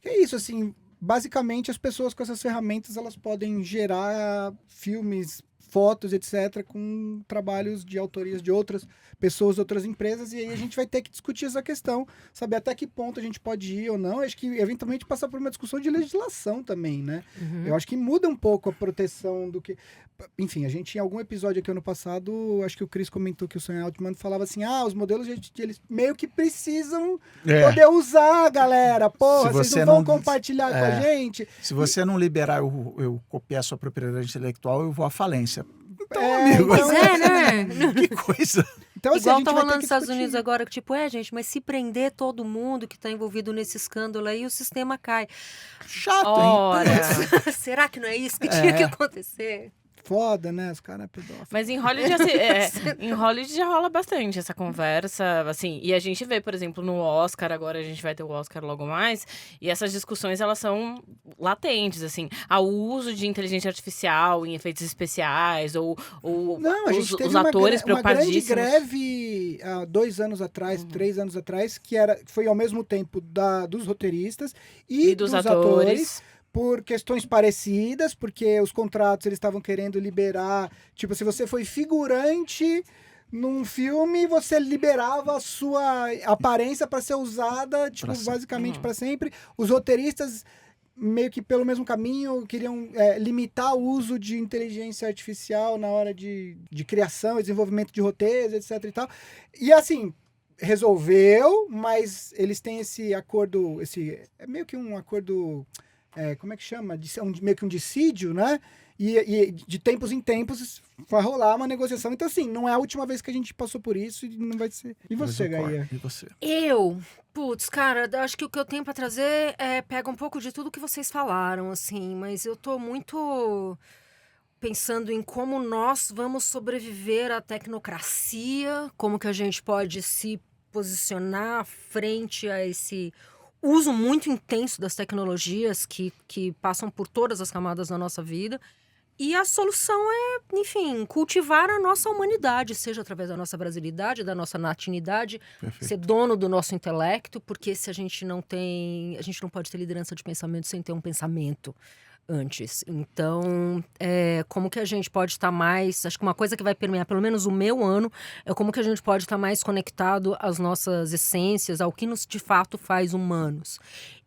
Que é isso, assim, basicamente as pessoas com essas ferramentas elas podem gerar filmes, fotos, etc., com trabalhos de autorias de outras pessoas, outras empresas, e aí a gente vai ter que discutir essa questão, saber até que ponto a gente pode ir ou não. Acho que, eventualmente, passar por uma discussão de legislação também, né? Eu acho que muda um pouco a proteção do que... Enfim, a gente, em algum episódio aqui ano passado, acho que o Chris comentou que o Sam Altman falava assim, os modelos, eles meio que precisam poder usar, galera. Porra, vocês não vão compartilhar com a gente. Se você não liberar eu copiar sua propriedade intelectual, eu vou à falência. Então, amigo... Pois né? Que coisa... Então, assim, Igual tá rolando nos Estados Unidos agora, que tipo, gente, mas se prender todo mundo que tá envolvido nesse escândalo aí, o sistema cai. Chato, Ora. hein? Será que não é isso que tinha que acontecer? Foda, né? Os caras é pedófilo. Mas em Hollywood, em Hollywood já rola bastante essa conversa, assim, e a gente vê, por exemplo, no Oscar, agora a gente vai ter o Oscar logo mais, e essas discussões, elas são latentes, assim, ao uso de inteligência artificial em efeitos especiais, ou Não, a gente teve os atores uma grande preocupadíssimos. greve há 2 anos atrás, 3 anos atrás, que foi ao mesmo tempo dos roteiristas e dos dos atores. Por questões parecidas, porque os contratos eles estavam querendo liberar, tipo, se você foi figurante num filme, você liberava a sua aparência para ser usada, tipo, basicamente para sempre. Os roteiristas meio que pelo mesmo caminho queriam limitar o uso de inteligência artificial na hora de criação e desenvolvimento de roteiros, etc e tal. E assim, resolveu, mas eles têm esse acordo, é meio que um acordo... como é que chama? Meio que um dissídio, né? E de tempos em tempos vai rolar uma negociação. Então, assim, não é a última vez que a gente passou por isso e não vai ser. E você, Gaia? E você? Cara, acho que o que eu tenho pra trazer pega um pouco de tudo que vocês falaram, assim, mas eu tô muito pensando em como nós vamos sobreviver à tecnocracia, como que a gente pode se posicionar frente a esse uso muito intenso das tecnologias que passam por todas as camadas da nossa vida. E a solução é, enfim, cultivar a nossa humanidade, seja através da nossa brasilidade, da nossa latinidade, ser dono do nosso intelecto, porque se a gente não pode ter liderança de pensamento sem ter um pensamento antes. Então, como que a gente pode estar mais... Acho que uma coisa que vai permear pelo menos o meu ano é como que a gente pode estar mais conectado às nossas essências, ao que nos de fato faz humanos.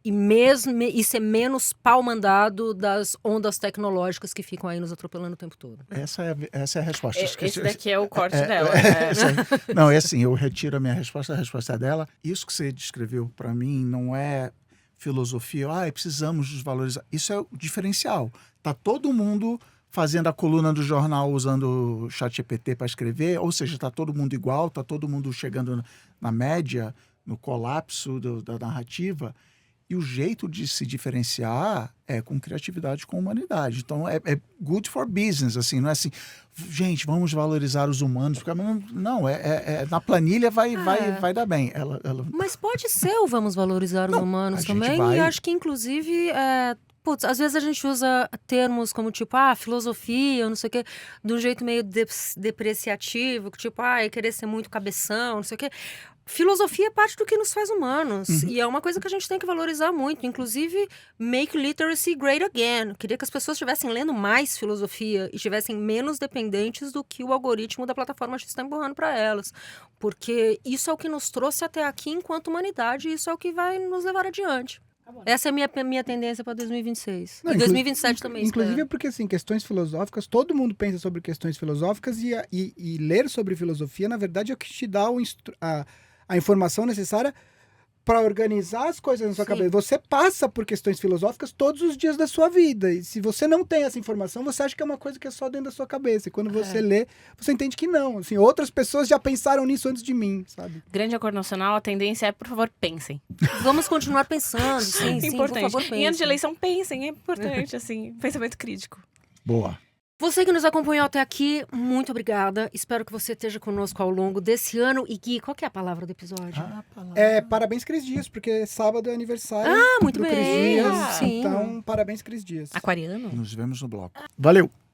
E ser menos pau mandado das ondas tecnológicas que ficam aí nos atropelando o tempo todo. Essa é a resposta. Esse daqui é o corte dela. né? Não, é assim, eu retiro a minha resposta, a resposta é dela. Isso que você descreveu para mim não é filosofia, precisamos desvalorizar. Isso é o diferencial. Tá todo mundo fazendo a coluna do jornal usando o ChatGPT para escrever, ou seja, tá todo mundo igual, tá todo mundo chegando na média, no colapso da narrativa. E o jeito de se diferenciar é com criatividade, com humanidade. Então, é good for business, assim, não é assim, gente, vamos valorizar os humanos. Porque, não, na planilha vai dar bem. Mas pode ser o vamos valorizar os humanos também. E acho que, inclusive, às vezes a gente usa termos como, tipo, filosofia, não sei o quê, de um jeito meio depreciativo, tipo, querer ser muito cabeção, não sei o quê. Filosofia é parte do que nos faz humanos. E é uma coisa que a gente tem que valorizar muito. Inclusive, make literacy great again. Queria que as pessoas estivessem lendo mais filosofia e estivessem menos dependentes do que o algoritmo da plataforma X está empurrando para elas. Porque isso é o que nos trouxe até aqui enquanto humanidade e isso é o que vai nos levar adiante. Essa é a minha tendência para 2026. E 2027 também. Inclusive porque, assim, questões filosóficas, todo mundo pensa sobre questões filosóficas e ler sobre filosofia, na verdade, é o que te dá a informação necessária para organizar as coisas na sua cabeça. Você passa por questões filosóficas todos os dias da sua vida. E se você não tem essa informação, você acha que é uma coisa que é só dentro da sua cabeça. E quando você lê, você entende que não. Assim, outras pessoas já pensaram nisso antes de mim, sabe? Grande Acordo Nacional, a tendência é, por favor, pensem. Vamos continuar pensando, sim, por favor, pensem. Em ano de eleição, pensem. É importante, assim, pensamento crítico. Boa. Você que nos acompanhou até aqui, muito obrigada. Espero que você esteja conosco ao longo desse ano. E Gui, qual que é a palavra do episódio? Parabéns, Cris Dias, porque sábado é aniversário muito do bem. Cris Dias. Sim. Então, parabéns, Cris Dias. Aquariano? Nos vemos no bloco. Valeu!